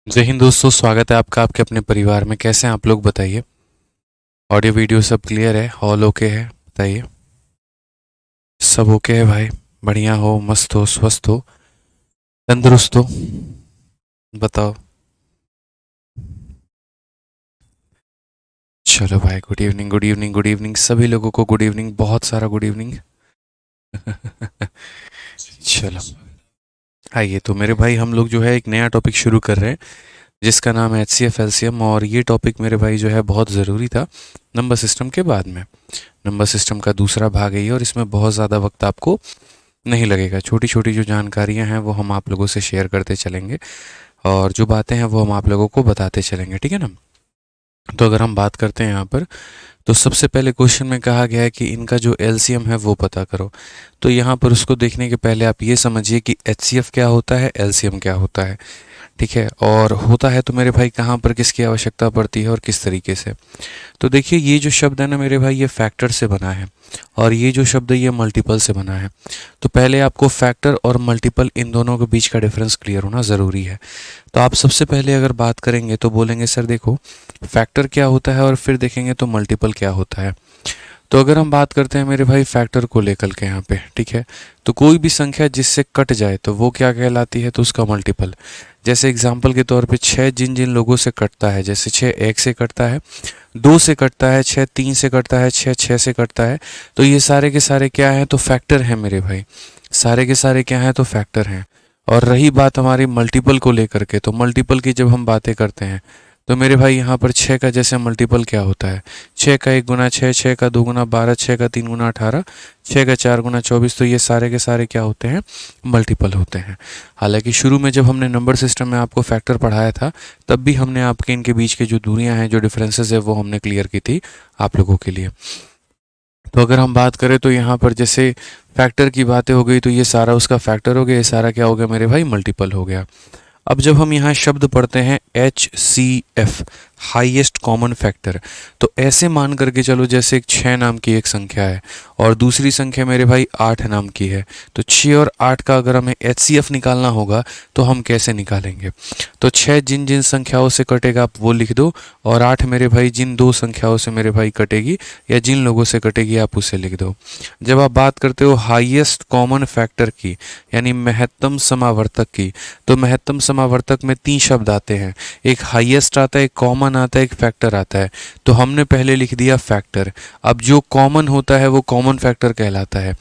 जय हिंद दोस्तों, स्वागत है आपका आपके अपने परिवार में। कैसे हैं आप लोग बताइए। ऑडियो वीडियो सब क्लियर है, हॉल ओके है बताइए। सब ओके है भाई। बढ़िया हो, मस्त हो, स्वस्थ हो, तंदुरुस्त हो, बताओ। चलो भाई, good evening good evening good evening सभी लोगों को, गुड इवनिंग, बहुत सारा गुड इवनिंग। चलो आइए, तो मेरे भाई हम लोग जो है एक नया टॉपिक शुरू कर रहे हैं जिसका नाम है HCF एलसीएम। और ये टॉपिक मेरे भाई जो है बहुत ज़रूरी था नंबर सिस्टम के बाद में। नंबर सिस्टम का दूसरा भाग है ये, और इसमें बहुत ज़्यादा वक्त आपको नहीं लगेगा। छोटी छोटी जो जानकारियां हैं वो हम आप लोगों से शेयर करते चलेंगे, और जो बातें हैं वो हम आप लोगों को बताते चलेंगे, ठीक है ना। तो अगर हम बात करते हैं यहाँ पर, तो सबसे पहले क्वेश्चन में कहा गया है कि इनका जो एलसीएम है वो पता करो। तो यहाँ पर उसको देखने के पहले आप ये समझिए कि HCF क्या होता है, एलसीएम क्या होता है, ठीक है। और होता है तो मेरे भाई कहाँ पर किसकी आवश्यकता पड़ती है और किस तरीके से। तो देखिए, ये जो शब्द है ना मेरे भाई, ये फैक्टर से बना है, और ये जो शब्द है ये मल्टीपल से बना है। तो पहले आपको फैक्टर और मल्टीपल इन दोनों के बीच का डिफरेंस क्लियर होना ज़रूरी है। तो आप सबसे पहले अगर बात करेंगे तो बोलेंगे सर देखो, फैक्टर क्या होता है, और फिर देखेंगे तो मल्टीपल क्या होता है। तो अगर हम बात करते हैं मेरे भाई फैक्टर को लेकर के यहाँ पे, ठीक है, तो कोई भी संख्या जिससे कट जाए तो वो क्या कहलाती है, तो उसका मल्टीपल। जैसे एग्जाम्पल के तौर पे 6 जिन जिन लोगों से कटता है, जैसे 6 1 से कटता है, 2 से कटता है, 6 3 से कटता है, 6 6 से कटता है, तो ये सारे के सारे क्या हैं, तो फैक्टर हैं मेरे भाई। सारे के सारे क्या हैं, तो फैक्टर हैं। और रही बात हमारी मल्टीपल को लेकर के, तो मल्टीपल की जब हम बातें करते हैं तो मेरे भाई यहाँ पर 6 का जैसे मल्टीपल क्या होता है, 6 का 1 गुना 6, 6 का 2 गुना 12, 6 का 3 गुना 18, 6 का 4 गुना 24। तो ये सारे के सारे क्या होते हैं, मल्टीपल होते हैं। हालांकि शुरू में जब हमने नंबर सिस्टम में आपको फैक्टर पढ़ाया था, तब भी हमने आपके इनके बीच के जो दूरियां हैं, जो डिफरेंसेस है, वो हमने क्लियर की थी आप लोगों के लिए। तो अगर हम बात करें तो यहाँ पर जैसे फैक्टर की बातें हो गई, तो ये सारा उसका फैक्टर हो गया, ये सारा क्या हो गया मेरे भाई, मल्टीपल हो गया। अब जब हम यहाँ शब्द पढ़ते हैं HCF, हाईएस्ट कॉमन फैक्टर, तो ऐसे मान करके चलो जैसे एक 6 नाम की एक संख्या है और दूसरी संख्या मेरे भाई 8 नाम की है, तो 6 और 8 का अगर हमें HCF निकालना होगा तो हम कैसे निकालेंगे। तो 6 जिन जिन संख्याओं से कटेगा आप वो लिख दो, और 8 मेरे भाई जिन दो संख्याओं से मेरे भाई कटेगी या जिन लोगों से कटेगी आप उसे लिख दो। जब आप बात करते हो हाईएस्ट कॉमन फैक्टर की, यानी महत्तम समावर्तक की, तो महत्तम समावर्तक में 3 शब्द आते हैं, एक हाईएस्ट आता है, एक कॉमन आता है, एक फैक्टर आता है। तो हमने पहले लिख दिया फैक्टर। अब जो कॉमन होता है वो कॉमन फैक्टर कहलाता है।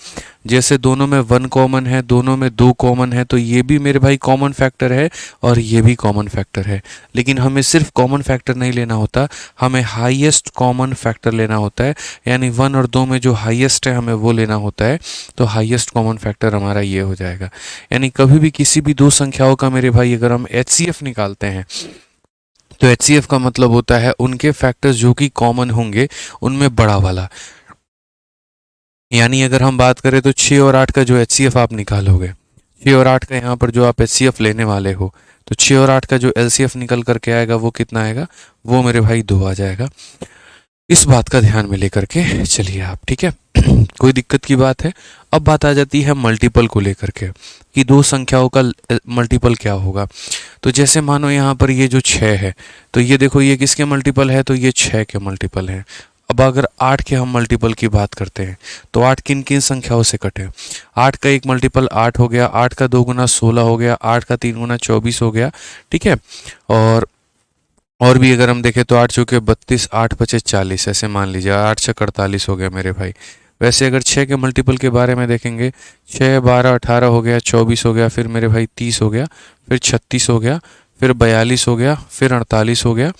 जैसे दोनों में 1 कॉमन है, दोनों में 2 कॉमन है, तो ये भी मेरे भाई कॉमन फैक्टर है और ये भी कॉमन फैक्टर है। लेकिन हमें सिर्फ कॉमन फैक्टर नहीं लेना होता, हमें हाईएस्ट कॉमन फैक्टर लेना होता है, यानी 1 और 2 में जो हाईएस्ट है हमें वो लेना होता है। तो हाईएस्ट कॉमन फैक्टर हमारा ये हो जाएगा। यानी कभी भी किसी भी दो संख्याओं का मेरे भाई अगर हम HCF निकालते हैं, तो HCF का मतलब होता है उनके फैक्टर्स जो कि कॉमन होंगे उनमें बड़ा वाला। यानी अगर हम बात करें तो 6 और 8 का जो HCF आप निकालोगे, 6 और 8 का यहाँ पर जो आप HCF लेने वाले हो, तो 6 और 8 का जो LCF निकल करके आएगा वो कितना आएगा, वो मेरे भाई 2 आ जाएगा। इस बात का ध्यान में लेकर के चलिए आप, ठीक है। कोई दिक्कत की बात है। अब बात आ जाती है मल्टीपल को लेकर के, कि दो संख्याओं का मल्टीपल क्या होगा। तो जैसे मानो यहाँ पर ये जो 6 है, तो ये देखो ये किसके मल्टीपल है, तो ये 6 के मल्टीपल है। अब अगर 8 के हम मल्टीपल की बात करते हैं, तो 8 किन किन संख्याओं से कटे। 8 का एक मल्टीपल 8 हो गया, 8 का 2 गुना 16 हो गया, 8 का 3 गुना 24 हो गया, ठीक है। और भी अगर हम देखें तो 8 चौके 32, 8 पचे 40, ऐसे मान लीजिए 8 छः 48 हो गया मेरे भाई। वैसे अगर 6 के मल्टीपल के बारे में देखेंगे, 6 12 18 हो गया, 24 हो गया, फिर मेरे भाई 30 हो गया, फिर 36 हो गया, फिर 42 हो गया, फिर 48 हो गया,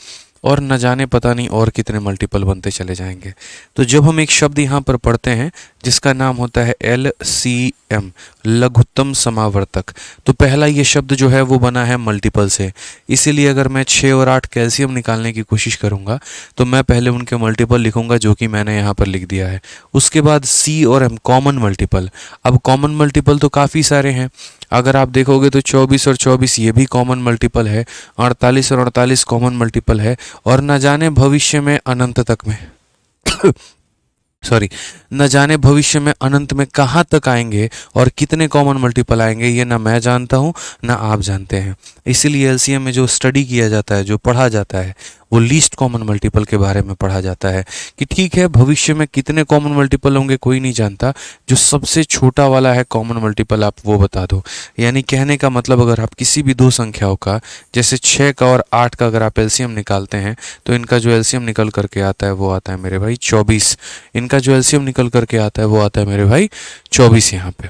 और न जाने पता नहीं और कितने मल्टीपल बनते चले जाएंगे। तो जब हम एक शब्द यहाँ पर पढ़ते हैं जिसका नाम होता है LCM, लघुत्तम समावर्तक, तो पहला ये शब्द जो है वो बना है मल्टीपल से। इसीलिए अगर मैं 6 और 8 कैल्शियम निकालने की कोशिश करूँगा तो मैं पहले उनके मल्टीपल लिखूंगा, जो कि मैंने यहाँ पर लिख दिया है। उसके बाद C और M, कॉमन मल्टीपल। अब कॉमन मल्टीपल तो काफ़ी सारे हैं, अगर आप देखोगे तो 24 और 24 ये भी कॉमन मल्टीपल है, 48 और 48 कॉमन मल्टीपल है, और न जाने भविष्य में अनंत तक में सॉरी, न जाने भविष्य में अनंत में कहाँ तक आएंगे और कितने कॉमन मल्टीपल आएंगे, ये ना मैं जानता हूँ ना आप जानते हैं। इसीलिए एलसीएम में जो स्टडी किया जाता है, जो पढ़ा जाता है, वो लीस्ट कॉमन मल्टीपल के बारे में पढ़ा जाता है कि ठीक है भविष्य में कितने कॉमन मल्टीपल होंगे कोई नहीं जानता, जो सबसे छोटा वाला है कॉमन मल्टीपल आप वो बता दो। यानी कहने का मतलब अगर आप किसी भी दो संख्याओं का, जैसे 6 का और 8 का अगर आप एलसीएम निकालते हैं तो इनका जो एलसीएम निकल करके आता है वो आता है मेरे भाई 24। इनका जो एलसीएम निकल करके आता है वो आता है मेरे भाई 24 यहाँ पे।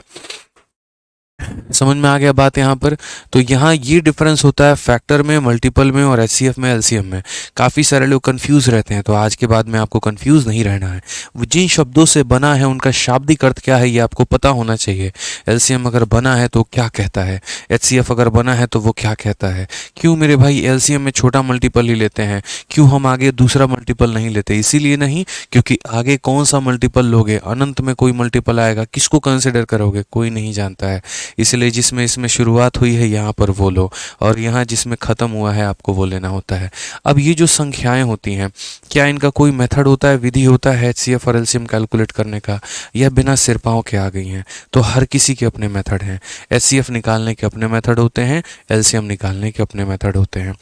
समझ में आ गया बात यहाँ पर। तो यहाँ ये डिफरेंस होता है फैक्टर में, मल्टीपल में और एचसीएफ में, एलसीएम में। काफ़ी सारे लोग कंफ्यूज रहते हैं, तो आज के बाद में आपको कंफ्यूज नहीं रहना है। वो जिन शब्दों से बना है उनका शाब्दिक अर्थ क्या है ये आपको पता होना चाहिए। एलसीएम अगर बना है तो क्या कहता है, एचसीएफ अगर बना है तो वो क्या कहता है। क्यों मेरे भाई एलसीएम में छोटा मल्टीपल ही लेते हैं, क्यों हम आगे दूसरा मल्टीपल नहीं लेते? इसीलिए नहीं क्योंकि आगे कौन सा मल्टीपल लोगे, अनंत में कोई मल्टीपल आएगा, किसको कंसिडर करोगे, कोई नहीं जानता है। इसलिए जिसमें इसमें शुरुआत हुई है यहाँ पर वो लो, और यहाँ जिसमें ख़त्म हुआ है आपको वो लेना होता है। अब ये जो संख्याएं होती हैं, क्या इनका कोई मेथड होता है, विधि होता है एचसीएफ और एलसीएम कैलकुलेट करने का, या बिना सिर पाँव के आ गई हैं? तो हर किसी के अपने मेथड हैं। एचसीएफ निकालने के अपने मेथड होते हैं, एलसीएम निकालने के अपने मेथड होते हैं।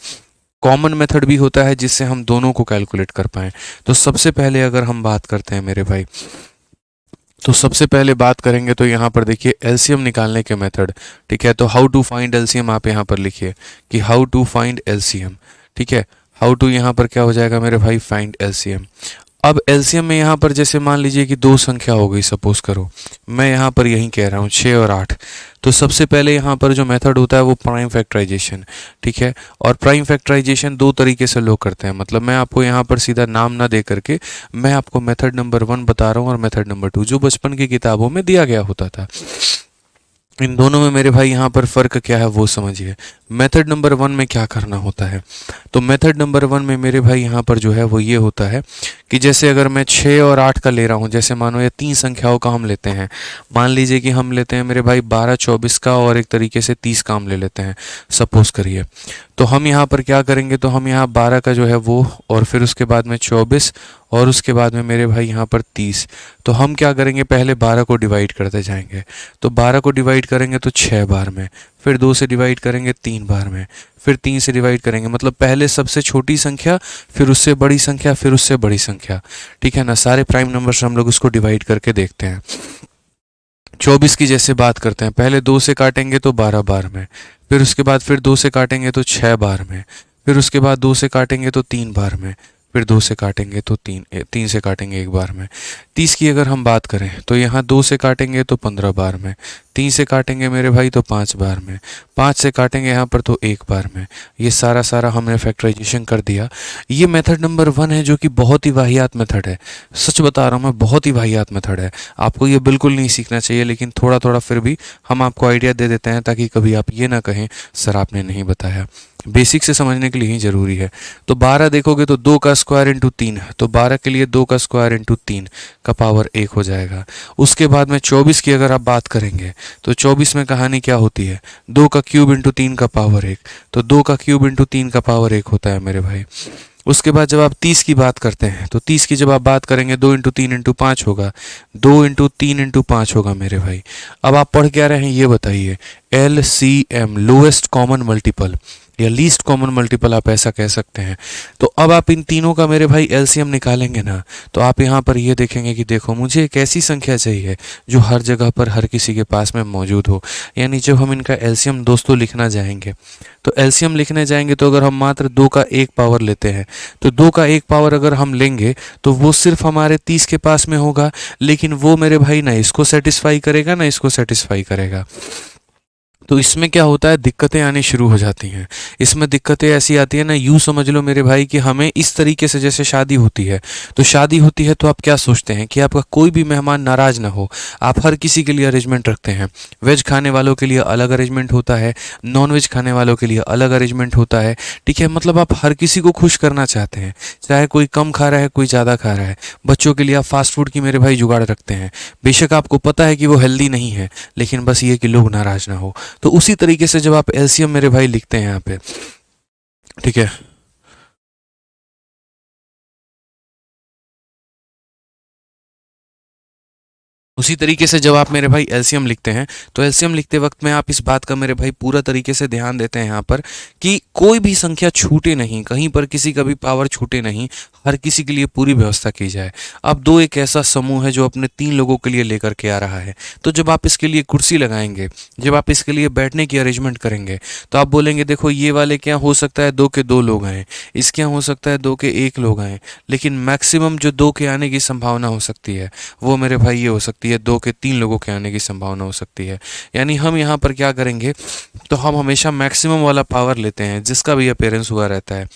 कॉमन मेथड भी होता है जिससे हम दोनों को कैलकुलेट कर पाएँ। तो सबसे पहले अगर हम बात करते हैं मेरे भाई, तो सबसे पहले बात करेंगे तो यहाँ पर देखिए एलसीएम निकालने के मेथड। ठीक है, तो हाउ टू फाइंड एलसीएम आप यहाँ पर लिखिए कि हाउ टू फाइंड एलसीएम। ठीक है, हाउ टू यहाँ पर क्या हो जाएगा मेरे भाई, फाइंड एलसीएम। अब एलसीएम में यहाँ पर जैसे मान लीजिए कि दो संख्या हो गई, सपोज करो मैं यहाँ पर यही कह रहा हूँ 6 और 8। तो सबसे पहले यहाँ पर जो मेथड होता है वो प्राइम फैक्टराइजेशन। ठीक है, और प्राइम फैक्टराइजेशन दो तरीके से लोग करते हैं, मतलब मैं आपको यहाँ पर सीधा नाम ना दे करके मैं आपको मेथड नंबर 1 बता रहा हूँ और मेथड नंबर 2 जो बचपन की किताबों में दिया गया होता था। इन दोनों में मेरे भाई यहाँ पर फ़र्क क्या है वो समझिए। मेथड नंबर 1 में क्या करना होता है, तो मेथड नंबर 1 में मेरे भाई यहाँ पर जो है वो ये होता है कि जैसे अगर मैं 6 और 8 का ले रहा हूँ, जैसे मानो ये तीन संख्याओं का हम लेते हैं, मान लीजिए कि हम लेते हैं मेरे भाई 12 24 का और एक तरीके से 30 का हम ले लेते हैं, सपोज करिए। तो हम यहाँ पर क्या करेंगे, तो हम यहाँ 12 का जो है वो, और फिर उसके बाद में 24, और उसके बाद में मेरे भाई यहाँ पर 30। तो हम क्या करेंगे, पहले 12 को डिवाइड करते जाएंगे। तो 12 को डिवाइड करेंगे तो 6 बार में, फिर 2 से डिवाइड करेंगे 3 बार में, फिर 3 से डिवाइड करेंगे, मतलब पहले सबसे छोटी संख्या, फिर उससे बड़ी संख्या, फिर उससे बड़ी संख्या। ठीक है ना, सारे प्राइम नंबर से हम लोग उसको डिवाइड करके देखते हैं। 24 की जैसे बात करते हैं, पहले 2 से काटेंगे तो 12 बार में, फिर उसके बाद फिर 2 से काटेंगे तो 6 बार में, फिर उसके बाद 2 से काटेंगे तो 3 बार में, फिर 2 से काटेंगे तो 3 से काटेंगे एक बार में। 30 की अगर हम बात करें तो यहाँ 2 से काटेंगे तो 15 बार में, 3 से काटेंगे मेरे भाई तो 5 बार में, 5 से काटेंगे यहाँ पर तो एक बार में। ये सारा सारा हमने फैक्टराइजेशन कर दिया। ये मेथड नंबर 1 है जो कि बहुत ही वाहियात मेथड है। सच बता रहा हूँ मैं, बहुत ही वाहियात मेथड है। आपको ये बिल्कुल नहीं सीखना चाहिए, लेकिन थोड़ा थोड़ा फिर भी हम आपको आइडिया दे देते हैं ताकि कभी आप ये ना कहें सर आपने नहीं बताया। बेसिक से समझने के लिए ही ज़रूरी है। तो 12 देखोगे तो 2 का स्क्वायर इंटू 3, तो 12 के लिए 2 का स्क्वायर इंटू 3 का पावर 1 हो जाएगा। उसके बाद में 24 की अगर आप बात करेंगे तो 24 में कहानी क्या होती है, 2 का क्यूब इंटू 3 का पावर 1, तो 2 का क्यूब इंटू 3 का पावर 1 होता है मेरे भाई। उसके बाद जब आप 30 की बात करते हैं तो 30 की जब आप बात करेंगे 2 इंटू 3 इंटू 5 होगा, 2 इंटू 3 इंटू 5 होगा मेरे भाई। अब आप पढ़ क्या रहे हैं ये बताइए, LCM लोएस्ट कॉमन मल्टीपल या लीस्ट कॉमन मल्टीपल आप ऐसा कह सकते हैं। तो अब आप इन तीनों का मेरे भाई एलसीएम निकालेंगे ना, तो आप यहाँ पर ये देखेंगे कि देखो मुझे एक ऐसी संख्या चाहिए जो हर जगह पर हर किसी के पास में मौजूद हो। यानी जब हम इनका एलसीएम दोस्तों लिखना जाएंगे, तो एलसीएम लिखने जाएंगे तो अगर हम मात्र 2 का 1 पावर लेते हैं, तो 2 का 1 पावर अगर हम लेंगे तो वो सिर्फ हमारे 30 के पास में होगा, लेकिन वो मेरे भाई ना इसको सेटिस्फाई करेगा ना इसको सेटिस्फाई करेगा। तो इसमें क्या होता है, दिक्कतें आनी शुरू हो जाती हैं। इसमें दिक्कतें ऐसी आती है ना, यूँ समझ लो मेरे भाई कि हमें इस तरीके से, जैसे शादी होती है, तो शादी होती है तो आप क्या सोचते हैं कि आपका कोई भी मेहमान नाराज़ ना हो, आप हर किसी के लिए अरेंजमेंट रखते हैं। वेज खाने वालों के लिए अलग अरेंजमेंट होता है, नॉन वेज खाने वालों के लिए अलग अरेंजमेंट होता है। ठीक है, मतलब आप हर किसी को खुश करना चाहते हैं, चाहे कोई कम खा रहा है कोई ज़्यादा खा रहा है। बच्चों के लिए आप फास्ट फूड की मेरे भाई जुगाड़ रखते हैं, बेशक आपको पता है कि वो हेल्दी नहीं है, लेकिन बस ये कि लोग नाराज़ ना हो। तो उसी तरीके से जब आप एलसीएम मेरे भाई लिखते हैं यहाँ पे, ठीक है, उसी तरीके से जब आप मेरे भाई एलसीएम लिखते हैं तो एलसीएम लिखते वक्त में आप इस बात का मेरे भाई पूरा तरीके से ध्यान देते हैं यहाँ पर कि कोई भी संख्या छूटे नहीं, कहीं पर किसी का भी पावर छूटे नहीं, हर किसी के लिए पूरी व्यवस्था की जाए। अब दो एक ऐसा समूह है जो अपने 3 लोगों के लिए लेकर के आ रहा है, तो जब आप इसके लिए कुर्सी लगाएंगे, जब आप इसके लिए बैठने की अरेंजमेंट करेंगे, तो आप बोलेंगे देखो ये वाले क्या हो सकता है 2 के 2 लोग आए, इसके यहाँ हो सकता है 2 के 1 लोग आए, लेकिन मैक्सिमम जो 2 के आने की संभावना हो सकती है वो मेरे भाई ये हो सकती है 2 के 3 लोगों के आने की संभावना हो सकती है। यानी हम यहाँ पर क्या करेंगे, तो हम हमेशा मैक्सिमम वाला पावर लेते हैं जिसका भी अपेयरेंस हुआ रहता है।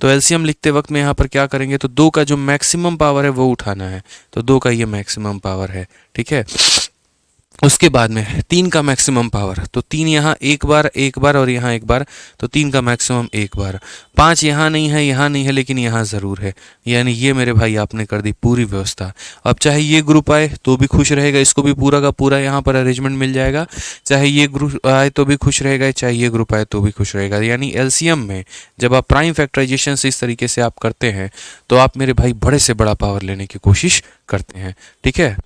तो एलसीएम लिखते वक्त में यहाँ पर क्या करेंगे, तो 2 का जो मैक्सिमम पावर है वो उठाना है, तो 2 का ये मैक्सिमम पावर है, ठीक है। उसके बाद में 3 का मैक्सिमम पावर, तो 3 यहाँ एक बार और यहाँ एक बार, तो 3 का मैक्सिमम एक बार। 5 यहाँ नहीं है लेकिन यहाँ ज़रूर है, यानी ये मेरे भाई आपने कर दी पूरी व्यवस्था। अब चाहे ये ग्रुप आए तो भी खुश रहेगा, इसको भी पूरा का पूरा यहाँ पर अरेंजमेंट मिल जाएगा, चाहे ये ग्रुप आए तो भी खुश रहेगा, चाहे ये ग्रुप आए तो भी खुश रहेगा। यानी एलसीएम में जब आप प्राइम फैक्टराइजेशन से इस तरीके से आप करते हैं तो आप मेरे भाई बड़े से बड़ा पावर लेने की कोशिश करते हैं, ठीक है।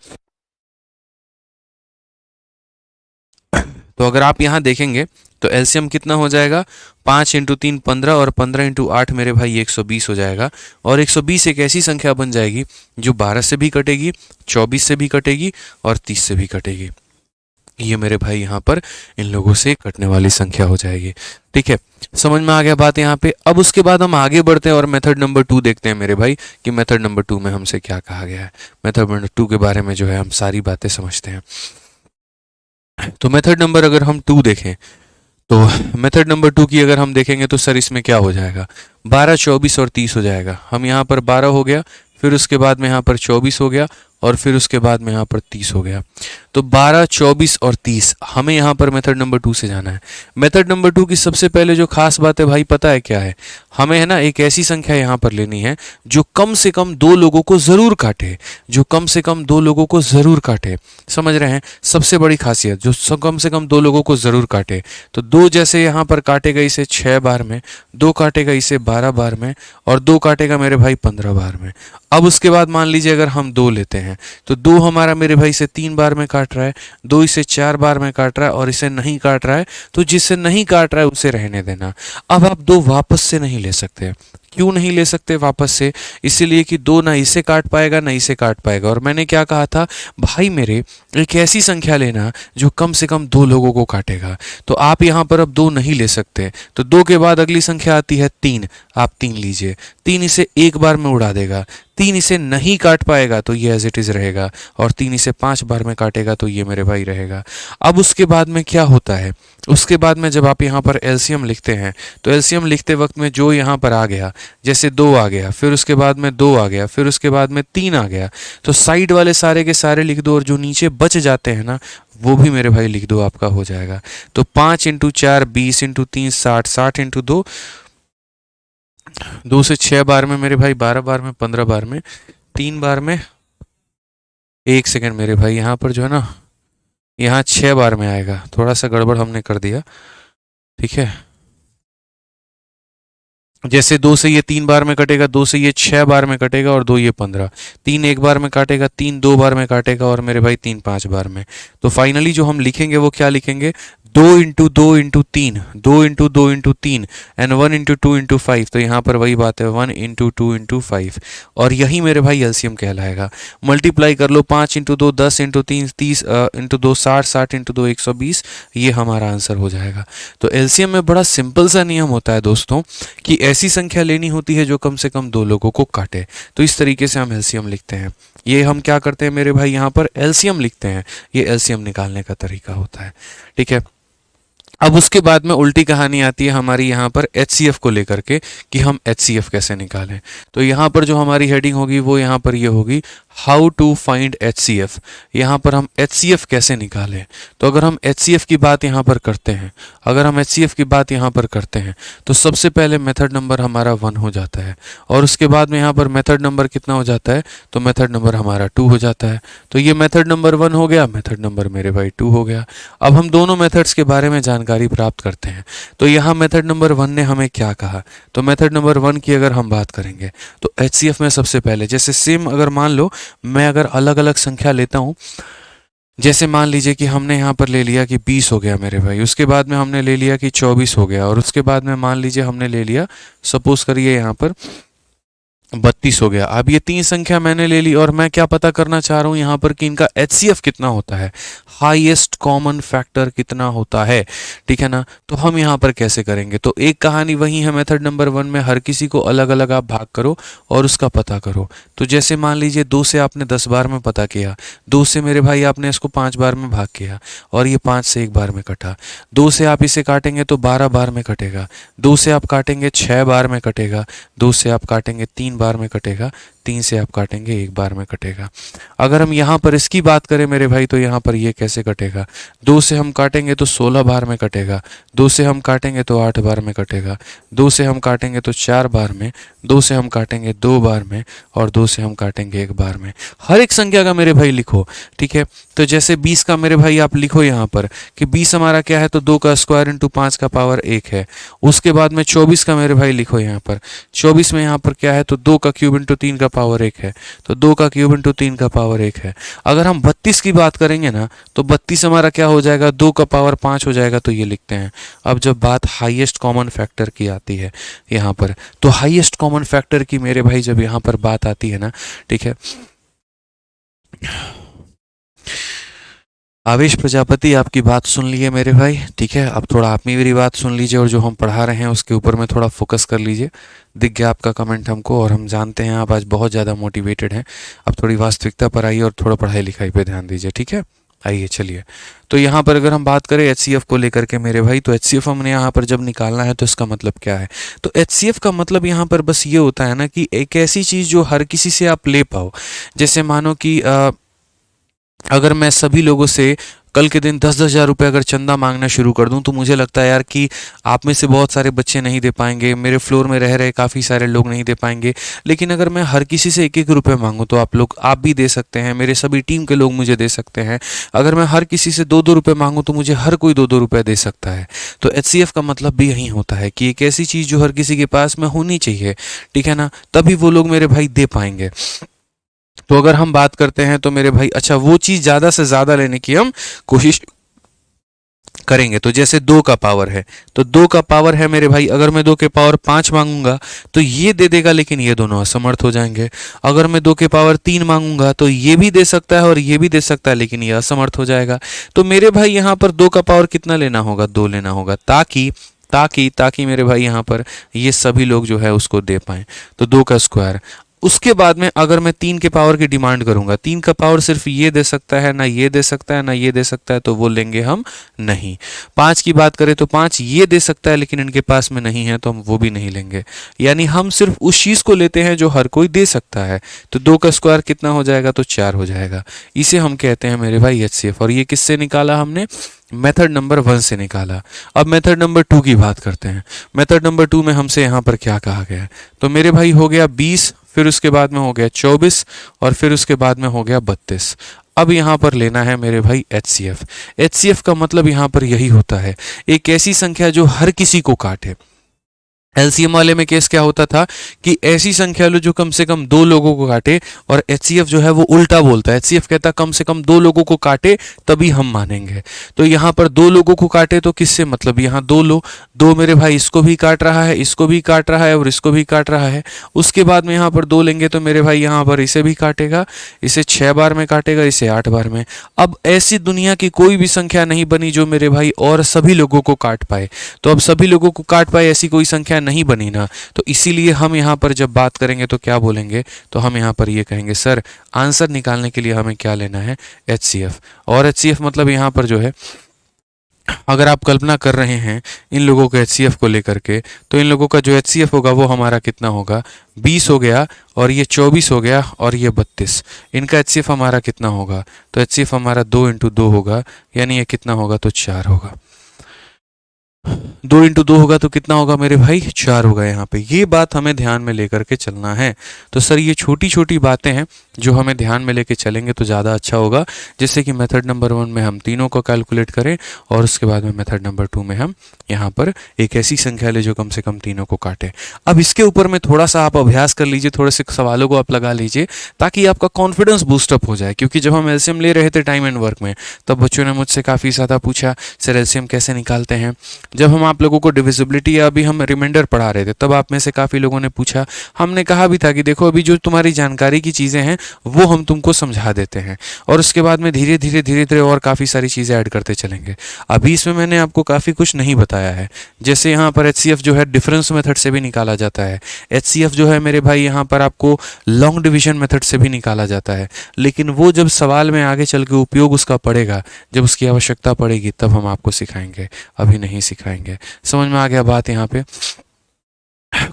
तो अगर आप यहाँ देखेंगे तो एलसीएम कितना हो जाएगा, 5 इंटू 3 15 और 15 इंटू 8 मेरे भाई 120 हो जाएगा। और 120 एक ऐसी संख्या बन जाएगी जो 12 से भी कटेगी, 24 से भी कटेगी और 30 से भी कटेगी। ये मेरे भाई यहाँ पर इन लोगों से कटने वाली संख्या हो जाएगी, ठीक है। समझ में आ गया बात यहाँ पे। अब उसके बाद हम आगे बढ़ते हैं और मेथड नंबर 2 देखते हैं मेरे भाई कि मेथड नंबर 2 में हमसे क्या कहा गया है। मेथड नंबर 2 के बारे में जो है हम सारी बातें समझते हैं। तो मेथड नंबर अगर हम 2 देखें तो मेथड नंबर 2 की अगर हम देखेंगे तो सर इसमें क्या हो जाएगा, 12 24 और 30 हो जाएगा। हम यहाँ पर 12 हो गया, फिर उसके बाद में यहाँ पर 24 हो गया और फिर उसके बाद में यहाँ पर 30 हो गया। तो 12 24 और 30 हमें यहाँ पर मेथड नंबर 2 से जाना है। मेथड नंबर 2 की सबसे पहले जो खास बात है भाई पता है क्या है, हमें है ना एक ऐसी संख्या यहाँ पर लेनी है जो कम से कम 2 लोगों को ज़रूर काटे, जो कम से कम 2 लोगों को ज़रूर काटे। समझ रहे हैं, सबसे बड़ी खासियत जो कम से कम 2 लोगों को ज़रूर काटे। तो 2 जैसे यहाँ पर काटेगा इसे 6 बार में, 2 काटेगा इसे 12 बार में और 2 काटेगा मेरे भाई 15 बार में। अब उसके बाद मान लीजिए अगर हम 2 लेते हैं तो 2 हमारा मेरे भाई इसे 3 बार में काट रहा है, 2 इसे 4 बार में काट रहा है और इसे नहीं काट रहा है, तो जिसे नहीं काट रहा है उसे रहने देना। अब आप 2 वापस से नहीं ले सकते। क्यों नहीं ले सकते वापस से, इसीलिए कि 2 ना इसे काट पाएगा ना इसे काट पाएगा। और मैंने क्या कहा था भाई, मेरे एक ऐसी संख्या लेना जो कम से कम 2 लोगों को काटेगा। तो आप यहाँ पर अब 2 नहीं ले सकते, तो 2 के बाद अगली संख्या आती है 3। आप 3 लीजिए, 3 इसे एक बार में उड़ा देगा, 3 इसे नहीं काट पाएगा तो ये एज इट इज़ रहेगा और 3 इसे 5 बार में काटेगा तो ये मेरे भाई रहेगा। अब उसके बाद में क्या होता है, उसके बाद में जब आप यहाँ पर एलसीएम लिखते हैं तो एलसीएम लिखते वक्त में जो यहाँ पर आ गया, जैसे 2 आ गया, फिर उसके बाद में 2 आ गया, फिर उसके बाद में 3 आ गया, तो साइड वाले सारे के सारे लिख दो और जो नीचे बच जाते हैं ना वो भी मेरे भाई लिख दो, आपका हो जाएगा। तो 5 इंटू 4 20 इंटू 3 60, 60 इंटू 2 2 से 6 बार में मेरे भाई 12 बार में 15 बार में 3 बार में 1 सेकेंड मेरे भाई, यहाँ पर जो है ना यहाँ 6 बार में आएगा, थोड़ा सा गड़बड़ हमने कर दिया, ठीक है। जैसे 2 से ये 3 बार में कटेगा, 2 से ये 6 बार में कटेगा और 2 ये 15, 3 एक बार में काटेगा, 3 2 बार में काटेगा और मेरे भाई 3 5 बार में। तो फाइनली जो हम लिखेंगे वो क्या लिखेंगे, 2 into 2 into 3, 2 into 2 into 3 and 1 into 2 into 5। तो यहाँ पर वही बात है 1 इंटू 2 इंटू 5 और यही मेरे भाई एलसीएम कहलाएगा। मल्टीप्लाई कर लो, 5 इंटू 2 10 इंटू 3 30 इंटू 2 60, 60 इंटू 2 120, ये हमारा आंसर हो जाएगा। तो एलसीएम में बड़ा सिंपल सा नियम होता है दोस्तों कि ऐसी संख्या लेनी होती है जो कम से कम 2 लोगों को काटे। तो इस तरीके से हम एलसीएम लिखते हैं। ये हम क्या करते हैं मेरे भाई, यहाँ पर एलसीएम लिखते हैं, ये एलसीएम निकालने का तरीका होता है, ठीक है। अब उसके बाद में उल्टी कहानी आती है हमारी यहाँ पर एचसीएफ को लेकर के कि हम एचसीएफ कैसे निकालें। तो यहाँ पर जो हमारी हेडिंग होगी वो यहाँ पर ये होगी, हाउ टू फाइंड एचसीएफ। यहाँ पर हम एचसीएफ कैसे निकालें। तो अगर हम एचसीएफ की बात यहाँ पर करते हैं, अगर हम एचसीएफ की बात यहाँ पर करते हैं तो सबसे पहले मेथड नंबर हमारा 1 हो जाता है और उसके बाद में यहाँ पर मेथड नंबर कितना हो जाता है, तो मेथड नंबर हमारा 2 हो जाता है। तो ये मेथड नंबर 1 हो गया, मेथड नंबर मेरे भाई 2 हो गया। अब हम दोनों मेथड्स के बारे में जानकारी प्राप्त करते हैं। तो यहाँ मेथड नंबर 1 ने हमें क्या कहा, तो मेथड नंबर 1 की अगर हम बात करेंगे तो एचसीएफ में सबसे पहले जैसे सेम अगर मान लो मैं अगर अलग अलग संख्या लेता हूँ जैसे मान लीजिए कि हमने यहाँ पर ले लिया कि 20 हो गया मेरे भाई, उसके बाद में हमने ले लिया कि 24 हो गया, और उसके बाद में मान लीजिए हमने ले लिया, सपोज करिए यहाँ पर 32 हो गया। अब ये तीन संख्या मैंने ले ली और मैं क्या पता करना चाह रहा हूँ यहाँ पर कि इनका HCF कितना होता है, हाईएस्ट कॉमन फैक्टर कितना होता है, ठीक है ना। तो हम यहाँ पर कैसे करेंगे, तो एक कहानी वही है मेथड नंबर 1 में, हर किसी को अलग अलग आप भाग करो और उसका पता करो। तो जैसे मान लीजिए 2 से आपने 10 बार में पता किया, 2 से मेरे भाई आपने इसको 5 बार में भाग किया और ये 5 से एक बार में कटा। 2 से आप इसे काटेंगे तो 12 बार में कटेगा, 2 से आप काटेंगे 6 बार में कटेगा, 2 से आप काटेंगे 3 बार में कटेगा, 3 से आप काटेंगे 1 बार में कटेगा। अगर हम यहाँ पर इसकी बात करें मेरे भाई तो यहाँ पर ये कैसे कटेगा, 2 से हम काटेंगे तो 16 बार में कटेगा, 2 से हम काटेंगे तो 8 बार में कटेगा, 2 से हम काटेंगे तो 4 बार में, 2 से हम काटेंगे 2 बार में, और 2 से हम काटेंगे 1 बार में। हर एक संख्या का मेरे भाई लिखो, ठीक है। तो जैसे 20 का मेरे भाई आप लिखो यहाँ पर कि 20 हमारा क्या है, तो 2 का स्क्वायर इंटू 5 का पावर 1 है। उसके बाद में 24 का मेरे भाई लिखो यहाँ पर, 24 में यहाँ पर क्या है, तो 2 का क्यूब इंटू 3 का पावर 1 है, तो 2 का क्यूब इंटू 3 का पावर 1 है। अगर हम 32 की बात करेंगे ना तो 32 हमारा क्या हो जाएगा, 2 का पावर 5 हो जाएगा। तो ये लिखते हैं। अब जब बात हाईएस्ट कॉमन फैक्टर की आती है यहाँ पर, तो हाईएस्ट कॉमन फैक्टर की मेरे भाई जब यहाँ पर बात आती है ना, ठीक है, आवेश प्रजापति आपकी बात सुन लिए मेरे भाई, ठीक है। अब थोड़ा आप मेरी बात सुन लीजिए और जो हम पढ़ा रहे हैं उसके ऊपर में थोड़ा फोकस कर लीजिए। दिख गया आपका कमेंट हमको, और हम जानते हैं आप आज बहुत ज़्यादा मोटिवेटेड हैं। अब थोड़ी वास्तविकता पर आइए और थोड़ा पढ़ाई लिखाई पे ध्यान दीजिए, ठीक है। आइए चलिए, तो यहाँ पर अगर हम बात करें HCF को लेकर के मेरे भाई, तो HCF हमने यहाँ पर जब निकालना है तो इसका मतलब क्या है, तो HCF का मतलब यहाँ पर बस ये होता है ना कि एक ऐसी चीज़ जो हर किसी से आप ले पाओ। जैसे मानो कि अगर मैं सभी लोगों से कल के दिन 10-10 हज़ार रुपये अगर चंदा मांगना शुरू कर दूं, तो मुझे लगता है यार कि आप में से बहुत सारे बच्चे नहीं दे पाएंगे, मेरे फ्लोर में रह रहे काफ़ी सारे लोग नहीं दे पाएंगे। लेकिन अगर मैं हर किसी से 1-1 रुपये मांगूं तो आप भी दे सकते हैं, मेरे सभी टीम के लोग मुझे दे सकते हैं। अगर मैं हर किसी से 2-2 रुपये मांगूं तो मुझे हर कोई 2-2 रुपये दे सकता है। तो HCF का मतलब भी यही होता है कि एक ऐसी चीज़ जो हर किसी के पास में होनी चाहिए, ठीक है ना, तभी वो लोग मेरे भाई दे पाएंगे। तो अगर हम बात करते हैं तो मेरे भाई, अच्छा, वो चीज़ ज़्यादा से ज़्यादा लेने की हम कोशिश करेंगे। तो जैसे 2 का पावर है, तो 2 का पावर है मेरे भाई, अगर मैं 2 के पावर 5 मांगूंगा तो ये दे देगा, लेकिन ये दोनों असमर्थ हो जाएंगे। अगर मैं 2 के पावर 3 मांगूंगा तो ये भी दे सकता है और ये भी दे सकता है, लेकिन ये असमर्थ हो जाएगा। तो मेरे भाई यहाँ पर 2 का पावर कितना लेना होगा, 2 लेना होगा, ताकि ताकि ताकि मेरे भाई यहाँ पर ये सभी लोग जो है उसको दे पाएं। तो 2 का स्क्वायर। उसके बाद में अगर मैं 3 के पावर की डिमांड करूंगा, 3 का पावर सिर्फ ये दे सकता है, ना ये दे सकता है, ना ये दे सकता है, तो वो लेंगे हम नहीं। 5 की बात करें तो 5 ये दे सकता है लेकिन इनके पास में नहीं है, तो हम वो भी नहीं लेंगे। यानी हम सिर्फ उस चीज़ को लेते हैं जो हर कोई दे सकता है। तो 2 का स्क्वायर कितना हो जाएगा, तो 4 हो जाएगा। इसे हम कहते हैं मेरे भाई HCF। और ये किससे निकाला हमने, मेथड नंबर 1 से निकाला। अब मेथड नंबर 2 की बात करते हैं। मेथड नंबर 2 में हमसे यहाँ पर क्या कहा गया है, तो मेरे भाई हो गया 20, फिर उसके बाद में हो गया 24, और फिर उसके बाद में हो गया 32। अब यहाँ पर लेना है मेरे भाई HCF। HCF का मतलब यहाँ पर यही होता है, एक ऐसी संख्या जो हर किसी को काटे। LCM वाले में केस क्या होता था कि ऐसी संख्या लो जो कम से कम 2 लोगों को काटे, और HCF जो है वो उल्टा बोलता है। HCF कहता है कम से कम 2 लोगों को काटे तभी हम मानेंगे। तो यहाँ पर 2 लोगों को काटे तो किससे मतलब, यहाँ 2 लो, 2 मेरे भाई इसको भी काट रहा है, इसको भी काट रहा है और इसको भी काट रहा है। उसके बाद में यहाँ पर 2 लेंगे तो मेरे भाई यहाँ पर इसे भी काटेगा, इसे 6 बार में काटेगा, इसे 8 बार में। अब ऐसी दुनिया की कोई भी संख्या नहीं बनी जो मेरे भाई और सभी लोगों को काट पाए। तो अब सभी लोगों को काट पाए ऐसी कोई संख्या नहीं बनी ना, तो इसीलिए हम यहाँ पर जब बात करेंगे तो क्या बोलेंगे, तो हम यहाँ पर ये कहेंगे सर आंसर निकालने के लिए हमें क्या लेना है, HCF। और HCF मतलब यहाँ पर जो है, अगर आप कल्पना कर रहे हैं इन लोगों के HCF को लेकर के, तो इन लोगों का जो HCF होगा वो हमारा कितना होगा, 20 हो गया, और ये 24 हो गया, और ये 32। इनका HCF हमारा कितना होगा, तो HCF हमारा 2 × 2 होगा, यानी ये कितना होगा, तो 4 होगा। 2 × 2 होगा तो कितना होगा मेरे भाई, 4 होगा। यहाँ पे ये बात हमें ध्यान में लेकर के चलना है। तो सर ये छोटी छोटी बातें हैं जो हमें ध्यान में लेके चलेंगे तो ज़्यादा अच्छा होगा, जिससे कि मेथड नंबर 1 में हम तीनों को कैलकुलेट करें और उसके बाद में मेथड नंबर 2 में हम यहाँ पर एक ऐसी संख्या ले जो कम से कम तीनों को काटे। अब इसके ऊपर में थोड़ा सा आप अभ्यास कर लीजिए, थोड़े से सवालों को आप लगा लीजिए ताकि आपका कॉन्फिडेंस बूस्टअप हो जाए। क्योंकि जब हम एलसीएम ले रहे थे टाइम एंड वर्क में, तब बच्चों ने मुझसे काफ़ी ज़्यादा पूछा सर एलसीएम कैसे निकालते हैं। जब हम आप लोगों को डिविजिबिलिटी या अभी हम रिमाइंडर पढ़ा रहे थे, तब आप में से काफ़ी लोगों ने पूछा। हमने कहा भी था कि देखो अभी जो तुम्हारी जानकारी की चीज़ें हैं वो हम तुमको समझा देते हैं और उसके बाद में धीरे धीरे और काफ़ी सारी चीज़ें ऐड करते चलेंगे। अभी इसमें मैंने आपको काफ़ी कुछ नहीं बताया है। जैसे यहाँ पर एचसीएफ जो है डिफरेंस मेथड से भी निकाला जाता है। एचसीएफ जो है मेरे भाई यहाँ पर आपको लॉन्ग डिवीजन मेथड से भी निकाला जाता है, लेकिन वो जब सवाल में आगे चल के उपयोग उसका पड़ेगा, जब उसकी आवश्यकता पड़ेगी, तब हम आपको सिखाएंगे, अभी नहीं सिखाएंगे। समझ में आ गया बात यहाँ पे?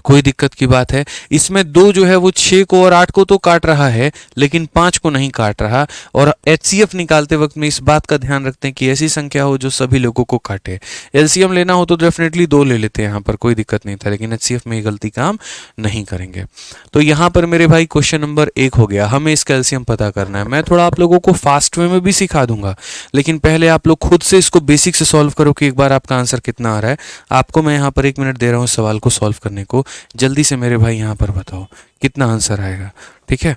कोई दिक्कत की बात है? इसमें 2 जो है वो 6 को और 8 को तो काट रहा है, लेकिन 5 को नहीं काट रहा। और एचसीएफ निकालते वक्त में इस बात का ध्यान रखते हैं कि ऐसी संख्या हो जो सभी लोगों को काटे। एलसीएम लेना हो तो डेफिनेटली 2 ले लेते हैं, यहाँ पर कोई दिक्कत नहीं था, लेकिन एचसीएफ में ये गलती काम नहीं करेंगे। तो यहाँ पर मेरे भाई क्वेश्चन नंबर 1 हो गया, हमें इसका एलसीएम पता करना है। मैं थोड़ा आप लोगों को फास्ट वे में भी सिखा दूंगा, लेकिन पहले आप लोग खुद से इसको बेसिक से सॉल्व करो कि एक बार आपका आंसर कितना आ रहा है। आपको मैं यहाँ पर 1 मिनट दे रहा हूँ सवाल को सॉल्व करने को। जल्दी से मेरे भाई यहाँ पर बताओ कितना आंसर आएगा, ठीक है?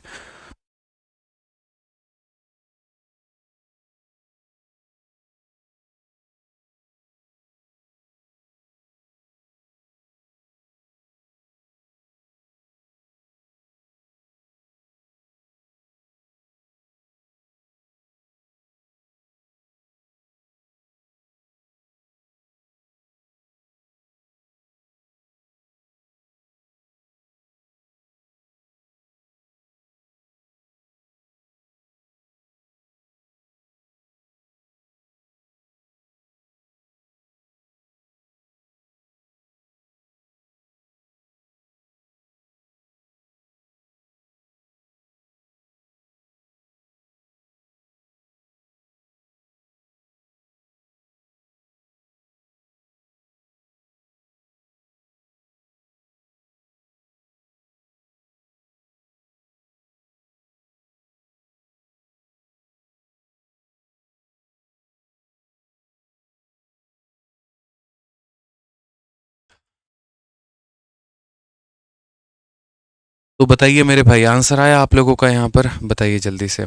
तो बताइए मेरे भाई, आंसर आया आप लोगों का? यहाँ पर बताइए जल्दी से।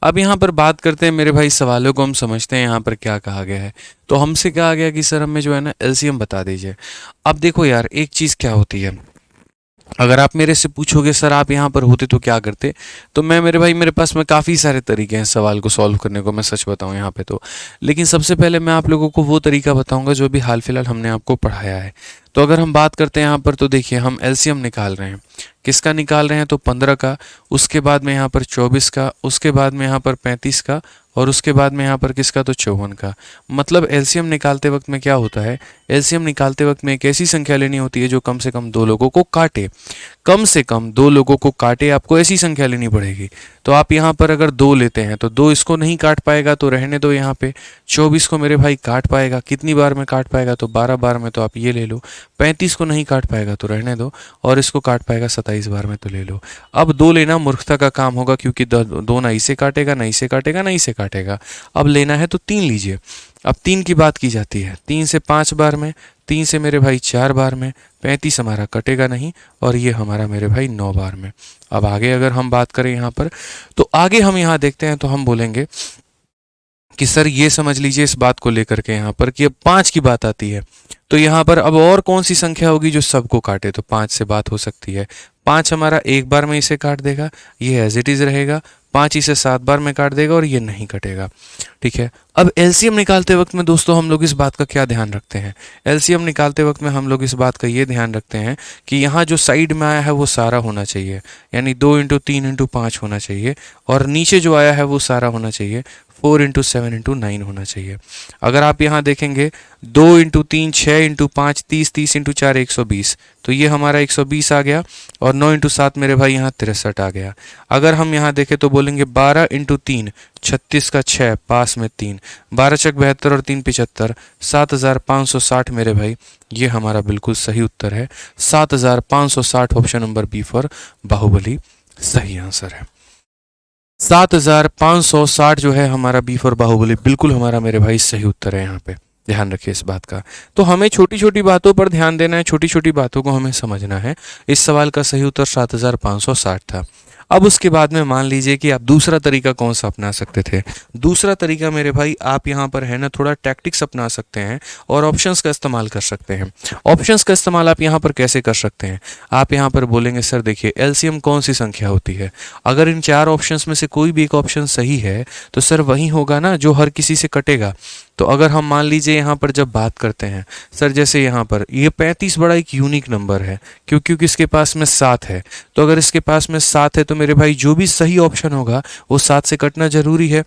अब यहाँ पर बात करते हैं मेरे भाई, सवालों को हम समझते हैं यहाँ पर क्या कहा गया है। तो हमसे कहा गया कि सर हमें जो है ना एलसीएम बता दीजिए। अब देखो यार, एक चीज़ क्या होती है, अगर आप मेरे से पूछोगे सर आप यहाँ पर होते तो क्या करते, तो मैं मेरे भाई, मेरे पास में काफ़ी सारे तरीके हैं सवाल को सॉल्व करने को, मैं सच बताऊँ यहाँ पे तो। लेकिन सबसे पहले मैं आप लोगों को वो तरीका बताऊँगा जो अभी हाल फिलहाल हमने आपको पढ़ाया है। तो अगर हम बात करते हैं यहाँ पर, तो देखिए हम एलसीएम निकाल रहे हैं। किसका निकाल रहे हैं? तो 15 का, उसके बाद में यहाँ पर 24 का, उसके बाद में यहाँ पर 35 का, और उसके बाद में यहाँ पर किसका? तो 54 का। मतलब एलसीएम निकालते वक्त में क्या होता है, एलसीएम निकालते वक्त में एक ऐसी संख्या लेनी होती है जो कम से कम 2 लोगों को काटे। कम से कम 2 लोगों को काटे, आपको ऐसी संख्या लेनी पड़ेगी। तो आप यहाँ पर अगर 2 लेते हैं तो 2 इसको नहीं काट पाएगा, तो रहने दो यहाँ पे। 24 को मेरे भाई काट पाएगा, कितनी बार में काट पाएगा? तो 12 बार में, तो आप ये ले लो। 35 को नहीं काट पाएगा तो रहने दो, और इसको काट पाएगा 27 बार में, तो ले लो। अब 2 लेना मूर्खता का काम होगा, क्योंकि 2 ना इसे काटेगा, ना इसे काटेगा, ना इसे काटेगा। अब लेना है तो 3 लीजिए। अब 3 की बात की जाती है, 3 से 5 बार में, 3 से मेरे भाई 4 बार में, 35 हमारा कटेगा नहीं, और ये हमारा मेरे भाई 9 बार में। अब आगे अगर हम बात करें यहाँ पर, तो आगे हम यहाँ देखते हैं तो हम बोलेंगे कि सर ये समझ लीजिए इस बात को लेकर के यहाँ पर कि अब 5 की बात आती है, तो यहाँ पर अब और कौन सी संख्या होगी जो सबको काटे? तो 5 से बात हो सकती है। 5 हमारा एक बार में इसे काट देगा, ये एज इट इज़ रहेगा। 5 इसे 7 बार में काट देगा और ये नहीं कटेगा, ठीक है। अब एलसीएम निकालते वक्त में दोस्तों हम लोग इस बात का क्या ध्यान रखते हैं? एलसीएम निकालते वक्त में हम लोग इस बात का ये ध्यान रखते हैं कि यहाँ जो साइड में आया है वो सारा होना चाहिए, यानी 2 इंटू 3 इंटू 5 होना चाहिए, और नीचे जो आया है वो सारा होना चाहिए, 4 इंटू 7 इंटू 9 होना चाहिए। अगर आप यहाँ देखेंगे 2 इंटू 3 6 इंटू 5 30, 30 इंटू 4 120, तो ये हमारा 120 आ गया, और 9 इंटू 7 मेरे भाई यहाँ 63 आ गया। अगर हम यहाँ देखें तो बोलेंगे 12 इंटू 3 36 का 6 पास में 3, 12 चक 72 और 3 75, 7560 मेरे भाई, ये हमारा बिल्कुल सही उत्तर है। 7560 option number B for Baahubali सही आंसर है। 7560 जो है हमारा बी फॉर बाहुबली, बिल्कुल हमारा मेरे भाई सही उत्तर है यहाँ पे। ध्यान रखिए इस बात का। तो हमें छोटी छोटी बातों पर ध्यान देना है, छोटी छोटी बातों को हमें समझना है। इस सवाल का सही उत्तर 7560 था। अब उसके बाद में मान लीजिए कि आप दूसरा तरीका कौन सा अपना सकते थे। दूसरा तरीका मेरे भाई, आप यहाँ पर है ना थोड़ा टैक्टिक्स अपना सकते हैं और ऑप्शंस का इस्तेमाल कर सकते हैं। ऑप्शंस का इस्तेमाल आप यहाँ पर कैसे कर सकते हैं? आप यहाँ पर बोलेंगे सर देखिए एलसीएम कौन सी संख्या होती है, अगर इन चार ऑप्शंस में से कोई भी एक ऑप्शन सही है तो सर वही होगा ना जो हर किसी से कटेगा। तो अगर हम मान लीजिए यहाँ पर जब बात करते हैं सर, जैसे यहाँ पर ये 35 बड़ा एक यूनिक नंबर है क्योंकि इसके पास में 7 है। तो अगर इसके पास में 7 है तो मेरे भाई जो भी सही ऑप्शन होगा वो 7 से कटना जरूरी है।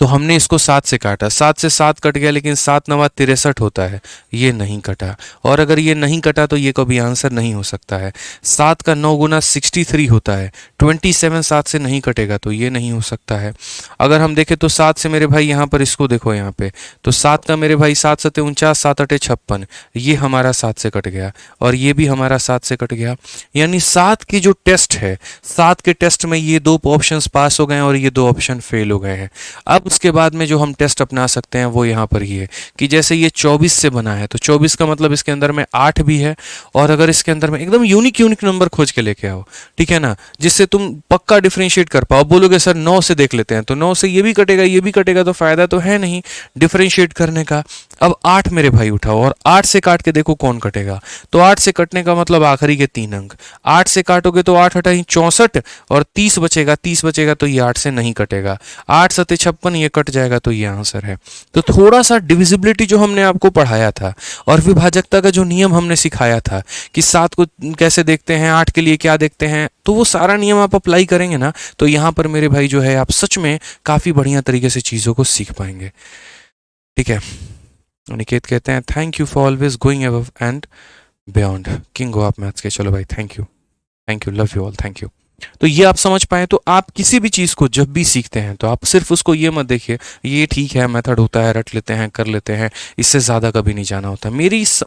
तो हमने इसको 7 से काटा, 7 से 7 कट गया, लेकिन 7 नवा 63 होता है, ये नहीं कटा। और अगर ये नहीं कटा तो ये कभी आंसर नहीं हो सकता है। 7 का 9 गुना 63 होता है, 27 7 से नहीं कटेगा तो ये नहीं हो सकता है। अगर हम देखें तो 7 से मेरे भाई यहाँ पर इसको देखो यहाँ पे, तो 7 का मेरे भाई 7 सते 49, 7 अटे 56, ये हमारा 7 से कट गया और ये भी हमारा 7 से कट गया। यानी 7 की जो टेस्ट है, 7 के टेस्ट में ये दो ऑप्शंस पास हो गए और ये दो ऑप्शन फेल हो गए हैं। अब उसके बाद में जो हम टेस्ट अपना सकते हैं वो यहाँ पर ही है कि जैसे ये 24 से बना है तो 24 का मतलब इसके अंदर में 8 भी है। और अगर इसके अंदर में एकदम यूनिक नंबर खोज के लेके आओ, ठीक है ना, जिससे तुम पक्का डिफरेंशिएट कर पाओ। बोलोगे सर 9 से देख लेते हैं, तो 9 से ये भी कटेगा ये भी कटेगा, तो फायदा तो है नहीं डिफरेंशिएट करने का। अब 8 मेरे भाई उठाओ और 8 से काट के देखो कौन कटेगा। तो 8 से कटने का मतलब आखिरी के 3 अंक, 8 से काटोगे तो 8 हटा 64 और 30 बचेगा, 30 बचेगा तो ये 8 से नहीं कटेगा। 8 सते 56, ये कट जाएगा तो ये आंसर है। तो थोड़ा सा डिविजिबिलिटी जो हमने आपको पढ़ाया था और विभाजकता का जो नियम हमने सिखाया था कि 7 को कैसे देखते हैं, 8 के लिए क्या देखते हैं, तो वो सारा नियम आप अप्लाई करेंगे ना तो यहाँ पर मेरे भाई जो है आप सच में काफ़ी बढ़िया तरीके से चीज़ों को सीख पाएंगे। ठीक है, निकेत कहते हैं thank you for always going above and beyond, king हो आप मैथ्स के। चलो भाई thank you, love you all, thank you. तो ये आप समझ पाए। तो आप किसी भी चीज़ को जब भी सीखते हैं तो आप सिर्फ उसको ये मत देखिए ये ठीक है मेथड होता है, रट लेते हैं, कर लेते हैं, इससे ज़्यादा कभी नहीं जाना होता।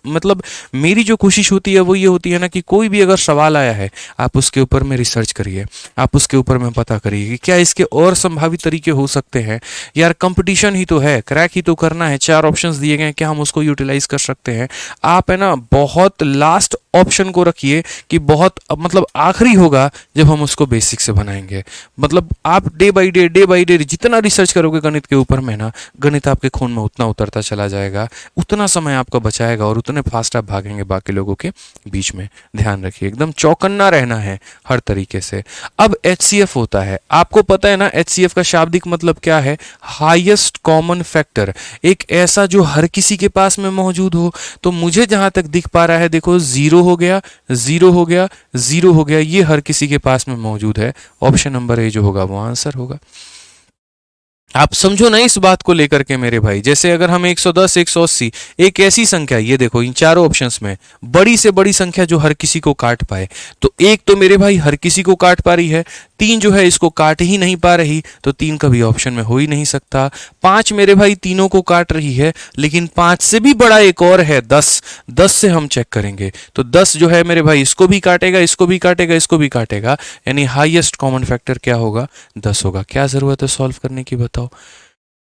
मतलब मेरी जो कोशिश होती है वो ये होती है ना कि कोई भी अगर सवाल आया है आप उसके ऊपर में रिसर्च करिए, आप उसके ऊपर में पता करिए कि क्या इसके और संभावित तरीके हो सकते हैं। यार कंपटीशन ही तो है, क्रैक ही तो करना है, 4 ऑप्शंस दिए गए हैं, क्या हम उसको यूटिलाइज कर सकते हैं। आप है ना बहुत लास्ट ऑप्शन को रखिए कि बहुत मतलब आखिरी होगा जब हम उसको बेसिक से बनाएंगे। मतलब आप डे बाय डे जितना रिसर्च करोगे गणित के ऊपर में ना, गणित आपके खून में उतना उतरता चला जाएगा, उतना समय आपका बचाएगा और उतने फास्ट आप भागेंगे बाकी लोगों के बीच में। ध्यान रखिए एकदम चौकन्ना रहना है हर तरीके से। अब HCF होता है, आपको पता है ना HCF का शाब्दिक मतलब क्या है? हाईएस्ट कॉमन फैक्टर, एक ऐसा जो हर किसी के पास में मौजूद हो। तो मुझे जहां तक दिख पा रहा है देखो 0 हो गया, 0 हो गया, 0 हो गया, ये हर किसी के पास में मौजूद है। ऑप्शन नंबर ए जो होगा वो आंसर होगा। आप समझो ना इस बात को लेकर के मेरे भाई। जैसे अगर हम 110 180 एक ऐसी संख्या, ये देखो इन चारों ऑप्शंस में बड़ी से बड़ी संख्या जो हर किसी को काट पाए, तो एक तो मेरे भाई हर किसी को काट पा रही है, 3 जो है इसको काट ही नहीं पा रही, तो 3 कभी ऑप्शन में हो ही नहीं सकता। 5 मेरे भाई तीनों को काट रही है, लेकिन 5 से भी बड़ा एक और है 10, 10 से हम चेक करेंगे तो 10 जो है मेरे भाई इसको भी काटेगा, इसको भी काटेगा, इसको भी काटेगा, यानी हाईएस्ट कॉमन फैक्टर क्या होगा? 10 होगा। क्या जरूरत है सॉल्व करने की बताओ?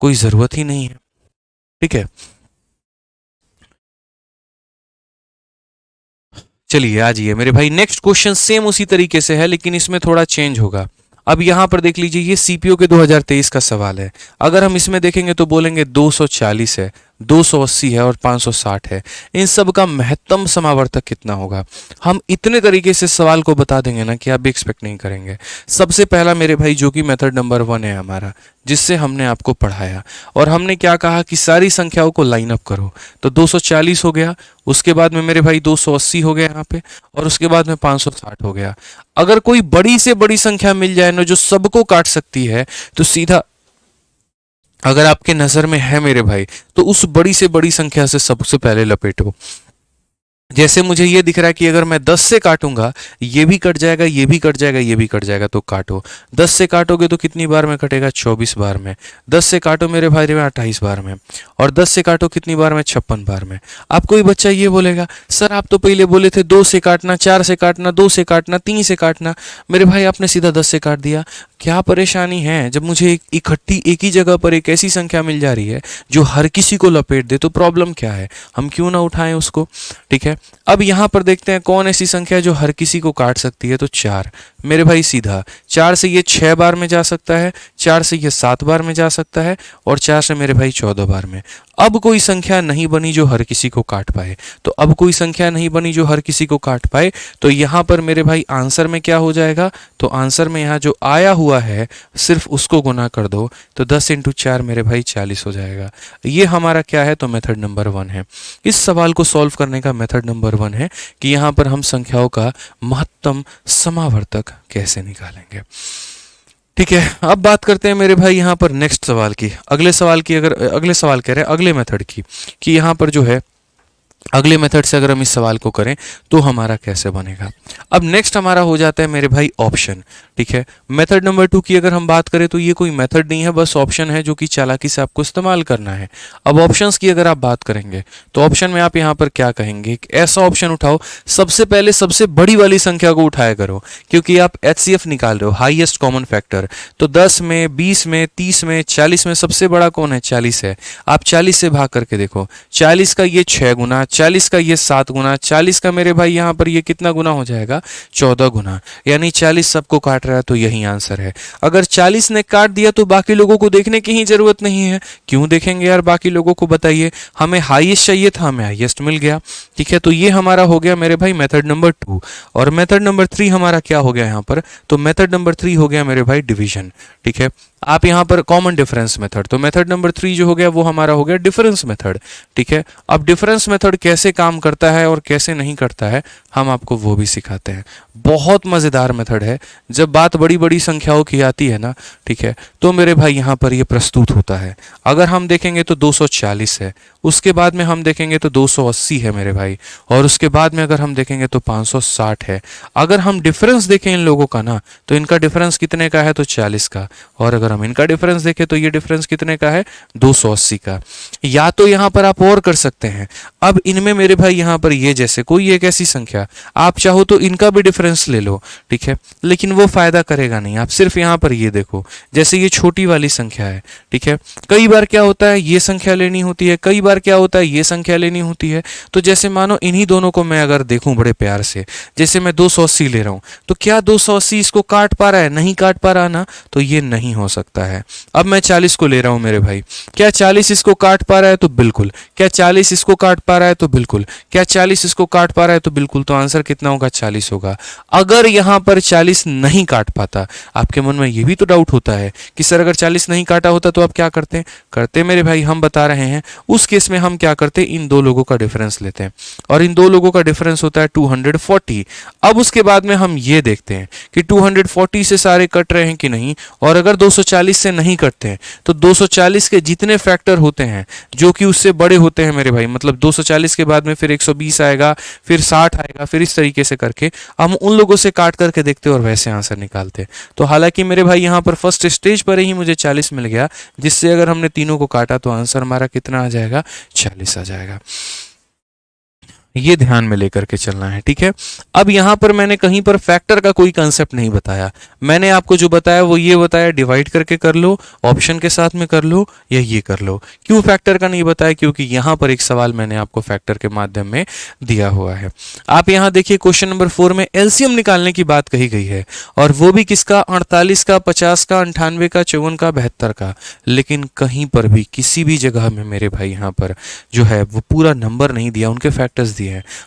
कोई जरूरत ही नहीं है। ठीक है, चलिए आ जाइए मेरे भाई। नेक्स्ट क्वेश्चन सेम उसी तरीके से है लेकिन इसमें थोड़ा चेंज होगा। अब यहां पर देख लीजिए ये सीपीओ के 2023 का सवाल है। अगर हम इसमें देखेंगे तो बोलेंगे 240 है, 280 है और 560 है। इन सब का महत्तम समावर्तक कितना होगा? हम इतने तरीके से सवाल को बता देंगे ना कि आप भी एक्सपेक्ट नहीं करेंगे। सबसे पहला मेरे भाई जो कि मेथड नंबर 1 है हमारा, जिससे हमने आपको पढ़ाया और हमने क्या कहा कि सारी संख्याओं को लाइन अप करो। तो 240 हो गया, उसके बाद में मेरे भाई 280 हो गया यहाँ पे, और उसके बाद में 560 हो गया। अगर कोई बड़ी से बड़ी संख्या मिल जाए ना जो सबको काट सकती है, तो सीधा अगर आपके नजर में है मेरे भाई तो उस बड़ी से बड़ी संख्या से सबसे पहले लपेटो। जैसे मुझे ये दिख रहा है कि अगर मैं 10 से काटूंगा, ये भी कट जाएगा, ये भी कट जाएगा, ये भी कट जाएगा, तो काटो। 10 से काटोगे तो कितनी बार में कटेगा? 24 बार में। 10 से काटो मेरे भाई में 28 बार में, और 10 से काटो कितनी बार में? 56 बार में। अब कोई बच्चा ये बोलेगा, सर आप तो पहले बोले थे 2 से काटना, 4 से काटना, 2 से काटना, 3 से काटना। मेरे भाई आपने सीधा 10 से काट दिया। क्या परेशानी है? जब मुझे इकट्ठी एक ही जगह पर एक ऐसी संख्या मिल जा रही है जो हर किसी को लपेट दे, तो प्रॉब्लम क्या है? हम क्यों ना उठाएं उसको? ठीक है, अब यहां पर देखते हैं कौन ऐसी संख्या है जो हर किसी को काट सकती है। तो 4 मेरे भाई, सीधा 4 से ये 6 बार में जा सकता है, 4 से ये 7 बार में जा सकता है, और 4 से मेरे भाई 14 बार में। अब कोई संख्या नहीं बनी जो हर किसी को काट पाए। तो अब कोई संख्या नहीं बनी जो हर किसी को काट पाए, तो यहां पर मेरे भाई आंसर में क्या हो जाएगा? तो आंसर में यहाँ जो आया हुआ है सिर्फ उसको गुना कर दो, तो 10 × 4 मेरे भाई 40 हो जाएगा। ये हमारा क्या है? तो मेथड नंबर 1 है। इस सवाल को सॉल्व करने का मेथड नंबर 1 है कि यहाँ पर हम संख्याओं का महत्तम समावर्तक कैसे निकालेंगे। ठीक है, अब बात करते हैं मेरे भाई यहाँ पर नेक्स्ट सवाल की, अगले सवाल की। अगर अगले सवाल कह रहे हैं अगले मेथड की, कि यहाँ पर जो है अगले मेथड से अगर हम इस सवाल को करें तो हमारा कैसे बनेगा। अब नेक्स्ट हमारा हो जाता है मेरे भाई ऑप्शन। ठीक है, मेथड नंबर 2 की अगर हम बात करें तो ये कोई मेथड नहीं है, बस ऑप्शन है जो कि चालाकी से आपको इस्तेमाल करना है। अब ऑप्शंस की अगर आप बात करेंगे तो ऑप्शन में आप यहाँ पर क्या कहेंगे? एक ऐसा ऑप्शन उठाओ, सबसे पहले सबसे बड़ी वाली संख्या को उठाया करो, क्योंकि आप HCF निकाल रहे हो, हाईएस्ट कॉमन फैक्टर। तो 10 में, 20 में, 30 में, 40 में सबसे बड़ा कौन है? 40 है। आप 40 से भाग करके देखो, 40 का ये 6 गुना, 40 का ये 7 गुना, 40 का मेरे भाई यहाँ पर ये कितना गुना हो जाएगा? 14 गुना। यानी 40 सबको काट रहा है, तो यही आंसर है। अगर 40 ने काट दिया तो बाकी लोगों को देखने की ही जरूरत नहीं है। क्यों देखेंगे यार बाकी लोगों को? बताइए, हमें हाईएस्ट चाहिए था, हमें हाईएस्ट मिल गया। ठीक है, तो ये हमारा हो गया मेरे भाई मेथड नंबर 2। और मेथड नंबर 3 हमारा क्या हो गया यहाँ पर? तो मेथड नंबर 3 हो गया मेरे भाई डिवीजन। ठीक है, आप यहाँ पर कॉमन डिफरेंस मेथड, तो मेथड नंबर 3 जो हो गया वो हमारा हो गया डिफरेंस मेथड। ठीक है, अब डिफरेंस मेथड कैसे काम करता है और कैसे नहीं करता है हम आपको वो भी सिखाते हैं। बहुत मज़ेदार मेथड है। जब बात बड़ी बड़ी संख्याओं की आती है ना, ठीक है, तो मेरे भाई यहाँ पर ये प्रस्तुत होता है। अगर हम देखेंगे तो 240 है, उसके बाद में हम देखेंगे तो 280 है मेरे भाई, और उसके बाद में अगर हम देखेंगे तो 560 है। अगर हम डिफरेंस देखें इन लोगों का ना, तो इनका डिफरेंस कितने का है? तो 40 का। और अगर हम इनका डिफरेंस देखें तो ये डिफरेंस कितने का है? 280 का। या तो यहाँ पर आप और कर सकते हैं, अब इनमें मेरे भाई यहाँ पर ये जैसे कोई एक ऐसी संख्या आप चाहो तो इनका भी डिफरेंस ले लो। ठीक है, लेकिन वो फायदा करेगा नहीं। आप सिर्फ यहाँ पर ये देखो, जैसे ये छोटी वाली संख्या है। ठीक है, कई बार क्या होता है ये संख्या लेनी होती है, कई बार क्या होता है ये संख्या लेनी होती है। तो जैसे मानो इन्हीं दोनों को मैं अगर देखूं बड़े प्यार से, जैसे मैं 280 ले रहा हूं, तो क्या 280 इसको काट पा रहा है? नहीं काट पा रहा ना, तो ये नहीं हो सकता है। अब मैं 40 को ले रहा हूं मेरे भाई, क्या 40 इसको काट पा रहा है? तो बिल्कुल। क्या 40 इसको काट पा रहा है? तो बिल्कुल। क्या 40 इसको काट पा रहा है? तो बिल्कुल। तो आंसर कितना होगा? 40 होगा। अगर यहां पर 40 नहीं काट पाता, आपके मन में ये भी तो डाउट होता है कि सर अगर 40 नहीं काटा होता तो आप क्या करते मेरे भाई? हम बता रहे हैं, उस केस में हम क्या करते? इन दो लोगों का डिफरेंस लेते हैं, और इन दो लोगों का डिफरेंस होता है 240। अब उसके बाद में हम ये देखते हैं कि 240 से सारे कट रहे हैं कि नहीं, और अगर 240 से नहीं कटते हैं तो 240 के जितने फैक्टर होते हैं जो कि उससे बड़े होते हैं मेरे भाई, मतलब 240 के बाद में फिर 120 आएगा, फिर 60 आएगा, फिर इस तरीके से करके हम उन लोगों से काट करके देखते और वैसे आंसर निकालते। तो हालांकि मेरे भाई यहाँ पर फर्स्ट स्टेज पर ही मुझे 40 मिल गया, जिससे अगर हमने तीनों को काटा तो आंसर हमारा कितना आ जाएगा? 40 आ जाएगा। ये ध्यान में लेकर के चलना है। ठीक है, अब यहां पर मैंने कहीं पर फैक्टर का कोई कंसेप्ट नहीं बताया। मैंने आपको जो बताया वो ये बताया, डिवाइड करके कर लो, ऑप्शन के साथ में कर लो, या ये कर लो। क्यों फैक्टर का नहीं बताया? क्योंकि यहां पर एक सवाल मैंने आपको फैक्टर के माध्यम में दिया हुआ है। आप यहां देखिए क्वेश्चन नंबर 4 में एलसीएम निकालने की बात कही गई है, और वो भी किसका? 48 का, 50 का, 98 का, 54 का, 72 का। लेकिन कहीं पर भी किसी भी जगह में मेरे भाई यहाँ पर जो है वो पूरा नंबर नहीं दिया, उनके फैक्टर्स दिए हैं।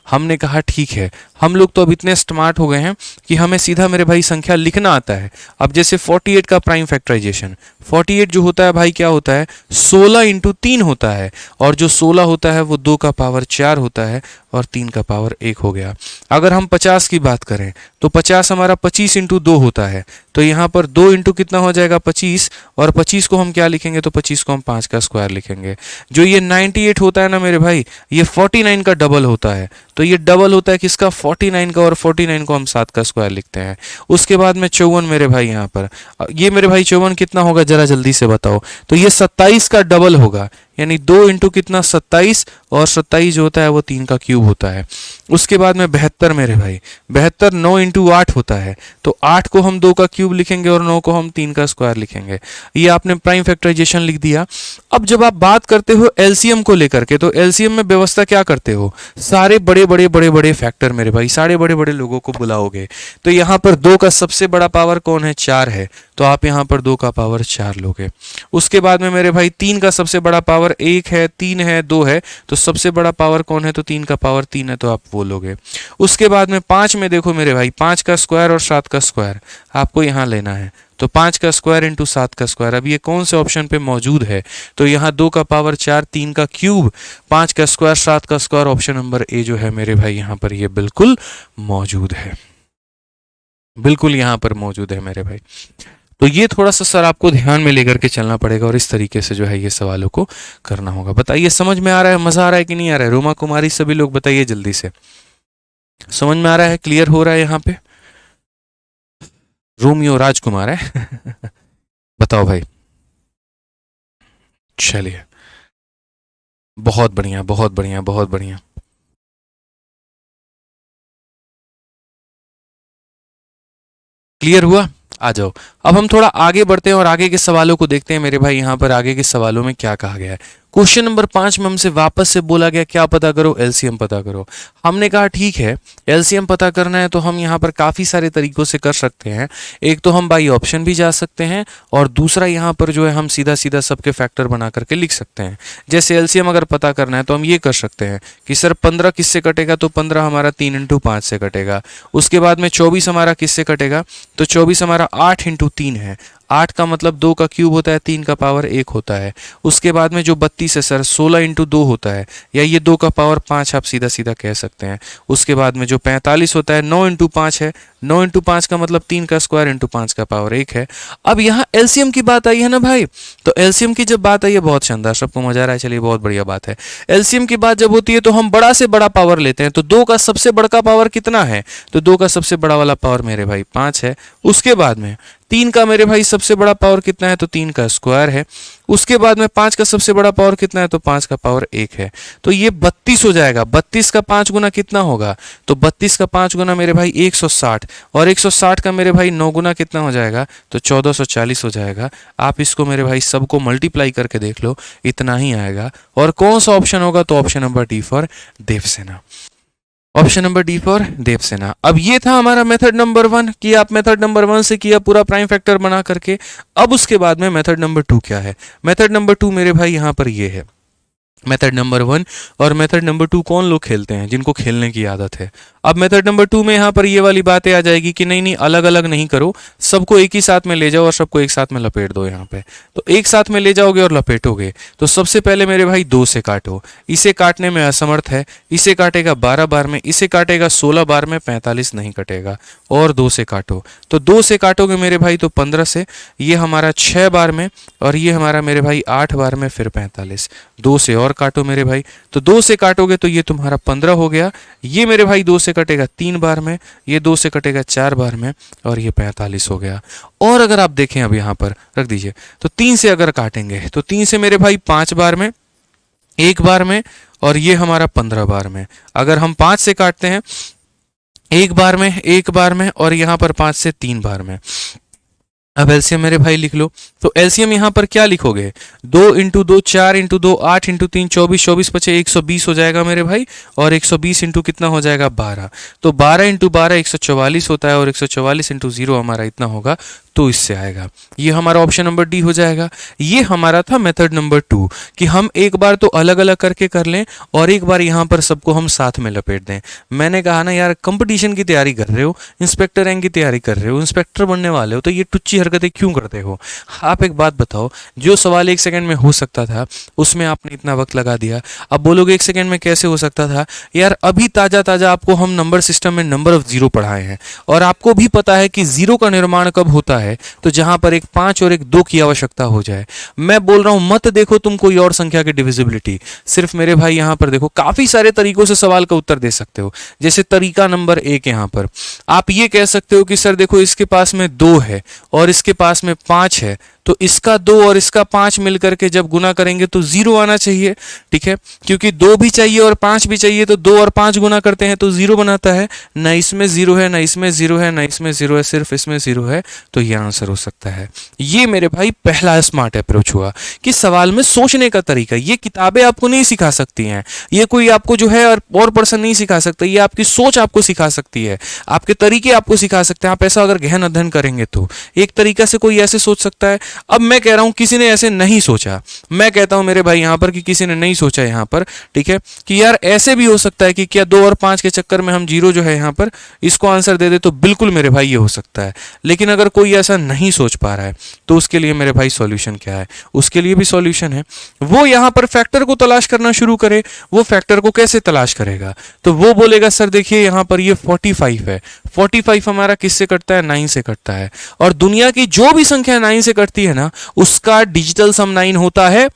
हमने कहा ठीक है, हम लोग तो अब इतने स्मार्ट हो गए हैं कि हमें सीधा मेरे भाई संख्या लिखना आता है। अब जैसे 48 का प्राइम फैक्टराइजेशन, 48 जो होता है भाई क्या होता है? 16 × 3 होता है, और जो 16 होता है वो 2 का पावर 4 होता है, और 3 का पावर 1 हो गया। अगर हम 50 की बात करें तो 50 हमारा 25 × 2 होता है, तो यहाँ पर 2 इंटू कितना हो जाएगा? 25, और 25 को हम क्या लिखेंगे? तो 25 को हम 5 का स्क्वायर लिखेंगे। जो ये 98 होता है ना मेरे भाई, ये 49 का डबल होता है, तो तो ये डबल होता है किसका, 49 का, और 49 को हम 7 का स्क्वायर लिखते हैं। उसके बाद में 54 मेरे भाई यहाँ पर, ये मेरे भाई 54 कितना होगा जरा जल्दी से बताओ, तो ये 27 का डबल होगा, यानी 2 इंटू कितना 27, और 27 जो होता है वो 3 का क्यूब होता है। उसके बाद में 72 मेरे भाई, 72 9 इंटू 8 होता है, तो 8 को हम 2 का क्यूब लिखेंगे और 9 को हम 3 का स्क्वायर लिखेंगे। ये आपने प्राइम फैक्टराइजेशन लिख दिया। अब जब आप बात करते हो एलसीएम को लेकर के, तो एलसीएम में व्यवस्था क्या करते हो, सारे बड़े बड़े बड़े बड़े फैक्टर मेरे भाई, सारे बड़े बड़े लोगों को बुलाओगे। तो यहाँ पर 2 का सबसे बड़ा पावर कौन है, 4 है, तो आप यहाँ पर 2 का पावर 4 लोगे। उसके बाद में मेरे भाई 3 का सबसे बड़ा पावर 1 है, 3 है, 2 है, तो सबसे बड़ा पावर कौन है, तो 3 का पावर 3 है, तो आप वो लोगे। उसके बाद में 5 में देखो मेरे भाई, 5 का स्क्वायर और 7 का स्क्वायर आपको यहाँ लेना है, तो 5 का स्क्वायर इंटू 7 का स्क्वायर। अब ये कौन से ऑप्शन पे मौजूद है, तो यहाँ 2 का पावर 4, 3 का क्यूब, 5 का स्क्वायर, 7 का स्क्वायर, ऑप्शन नंबर ए जो है मेरे भाई यहाँ पर ये बिल्कुल मौजूद है, बिल्कुल यहाँ पर मौजूद है मेरे भाई। तो ये थोड़ा सा सर आपको ध्यान में लेकर के चलना पड़ेगा और इस तरीके से जो है ये सवालों को करना होगा। बताइए समझ में आ रहा है, मजा आ रहा है कि नहीं आ रहा है? रोमा कुमारी सभी लोग बताइए जल्दी से, समझ में आ रहा है, क्लियर हो रहा है यहाँ पे? रोमियो राजकुमार है बताओ भाई। चलिए बहुत बढ़िया बहुत बढ़िया बहुत बढ़िया। क्लियर हुआ? आ जाओ, अब हम थोड़ा आगे बढ़ते हैं और आगे के सवालों को देखते हैं मेरे भाई। यहाँ पर आगे के सवालों में क्या कहा गया है। क्वेश्चन नंबर 5 में हमसे वापस से बोला गया क्या पता करो, एलसीएम पता करो। हमने कहा ठीक है, एलसीएम पता करना है तो हम यहाँ पर काफ़ी सारे तरीकों से कर सकते हैं। एक तो हम बाई ऑप्शन भी जा सकते हैं, और दूसरा यहाँ पर जो है हम सीधा सीधा सबके फैक्टर बना करके लिख सकते हैं। जैसे एलसीएम अगर पता करना है तो हम ये कर सकते हैं कि सर 15 किससे कटेगा, तो 15 हमारा 3 इंटू 5 से कटेगा। उसके बाद में 24 हमारा किससे कटेगा, तो 24 हमारा 8 इंटू 3 है। 8 का मतलब 2 का क्यूब होता है, 3 का पावर 1 होता है। उसके बाद में जो 32 है सर 16 इंटू 2 होता है, या ये 2 का पावर 5 आप सीधा सीधा कह सकते हैं। उसके बाद में जो 45 होता है 9 इंटू 5 है, 9 इंटू 5 का मतलब 3 का स्क्वायर इंटू 5 का पावर 1 है। अब यहाँ एलसीएम की बात आई है ना भाई, तो एलसीएम की जब बात आई है, बहुत शानदार, सबको मजा आ रहा है, चलिए बहुत बढ़िया बात है। एलसीएम की बात जब होती है तो हम बड़ा से बड़ा पावर लेते हैं। तो 2 का सबसे बड़ा पावर कितना है, तो 2 का सबसे बड़ा वाला पावर मेरे भाई 5 है। उसके बाद में 3 का मेरे भाई सबसे बड़ा पावर कितना है, तो 3 का स्क्वायर है। उसके बाद में 5 का सबसे बड़ा पावर कितना है, तो 5 का पावर 1 है। तो ये 32 हो जाएगा। 32 का 5 गुना कितना होगा, तो 32 का 5 गुना मेरे भाई 160, और 160 का मेरे भाई 9 गुना कितना हो जाएगा, तो 1440 हो जाएगा। आप इसको मेरे भाई सबको मल्टीप्लाई करके देख लो, इतना ही आएगा। और कौन सा ऑप्शन होगा, तो option number D for Devasena, option number D for Devasena. अब ये था हमारा मेथड नंबर 1 कि आप मेथड नंबर 1 से किया पूरा प्राइम फैक्टर बना करके। अब उसके बाद में मेथड नंबर 2 क्या है, मेथड नंबर 2 मेरे भाई यहाँ पर ये है। मेथड नंबर 1 और मेथड नंबर 2 कौन लोग खेलते हैं, जिनको खेलने की आदत है। अब मेथड नंबर 2 में यहाँ पर ये वाली बातें आ जाएगी कि नहीं नहीं अलग अलग नहीं करो, सबको एक ही साथ में ले जाओ और सबको एक साथ में लपेट दो। यहाँ पे तो एक साथ में ले जाओगे और लपेटोगे, तो सबसे पहले मेरे भाई 2 से काटो, इसे काटने में असमर्थ है, इसे काटेगा 12 बार में, इसे काटेगा 16 बार में, 45 नहीं कटेगा। और 2 से काटो, तो 2 से काटोगे मेरे भाई तो 15 से, ये हमारा 6 बार में, और ये हमारा मेरे भाई 8 बार में, फिर 45। 2 से और काटो मेरे भाई, तो 2 से काटोगे तो ये तुम्हारा 15 हो गया। ये मेरे भाई 2 से कटेगा 3 बार में, ये 2 से कटेगा 4 बार में, और ये 45 हो गया। और अगर आप देखें अब यहाँ पर रख दीजिए, तो 3 से अगर काटेंगे तो 3 से मेरे भाई 5 बार में, 1 बार में, और ये हमारा 15 बार में। अगर हम 5 से काटते हैं 1 बार में, 1 बार में, और यहाँ पर 5 से 3 बार में। अब एलसीएम मेरे भाई लिख लो, तो एलसीएम यहाँ पर क्या लिखोगे, 2 इंटू 2 4 इंटू 2 8 इंटू 3 24, 24 पचे 120 हो जाएगा मेरे भाई, और 120 इंटू कितना हो जाएगा 12, तो 12 इंटू 12 144 होता है, और 144 इंटू 0 हमारा इतना होगा, तो इससे आएगा। ये हमारा ऑप्शन नंबर डी हो जाएगा। ये हमारा था मेथड नंबर 2 कि हम एक बार तो अलग अलग करके कर लें और एक बार यहाँ पर सबको हम साथ में लपेट दें। मैंने कहा ना यार, कंपटीशन की तैयारी कर रहे हो, इंस्पेक्टर रैंक की तैयारी कर रहे हो, इंस्पेक्टर बनने वाले हो, तो ये टुच्ची हरकतें क्यों करते हो? आप एक बात बताओ, जो सवाल 1 सेकंड में हो सकता था उसमें आपने इतना वक्त लगा दिया। अब बोलोगे 1 सेकंड में कैसे हो सकता था? यार अभी ताजा ताजा आपको हम नंबर सिस्टम में नंबर ऑफ जीरो पढ़ाए हैं और आपको भी पता है कि जीरो का निर्माण कब होता है, तो जहां पर एक 5 और एक 2 की आवश्यकता हो जाए। मैं बोल रहा हूं मत देखो तुम कोई और संख्या की डिविजिबिलिटी, सिर्फ मेरे भाई यहां पर देखो, काफी सारे तरीकों से सवाल का उत्तर दे सकते हो। जैसे तरीका नंबर 1 यहां पर आप ये कह सकते हो कि सर देखो इसके पास में 2 है और इसके पास में 5 है, तो इसका 2 और इसका 5 मिलकर के जब गुना करेंगे तो 0 आना चाहिए। ठीक है, क्योंकि 2 भी चाहिए और 5 भी चाहिए, तो 2 और 5 गुना करते हैं तो 0 बनाता है। ना इसमें 0 है, ना इसमें 0 है, ना इसमें 0 है, सिर्फ इसमें 0 है, तो ये आंसर हो सकता है। ये मेरे भाई पहला स्मार्ट अप्रोच हुआ कि सवाल में सोचने का तरीका। ये किताबें आपको नहीं सिखा सकती हैं, ये कोई आपको जो है और पर्सन नहीं सिखा सकता, ये आपकी सोच आपको सिखा सकती है, आपके तरीके आपको सिखा सकते हैं। आप ऐसा अगर गहन अध्ययन करेंगे तो एक तरीका से कोई ऐसे सोच सकता है। अब मैं कह रहा हूं किसी ने ऐसे नहीं सोचा, मैं कहता हूं मेरे भाई यहां पर कि किसी ने नहीं सोचा यहां पर, ठीक है, कि यार ऐसे भी हो सकता है कि क्या 2 और 5 के चक्कर में हम 0 जो है यहां पर इसको आंसर दे दे, तो बिल्कुल मेरे भाई ये हो सकता है। लेकिन अगर कोई ऐसा नहीं सोच पा रहा है तो उसके लिए मेरे भाई सॉल्यूशन क्या है? उसके लिए भी सॉल्यूशन है, वो यहां पर फैक्टर को तलाश करना शुरू करे। वो फैक्टर को कैसे तलाश करेगा? तो वो बोलेगा सर देखिए यहां पर ये 45 है, 45 हमारा किससे कटता है? 9 से कटता है, और दुनिया की जो भी संख्या 9 से कटती है ना उसका डिजिटल सम 9 होता है,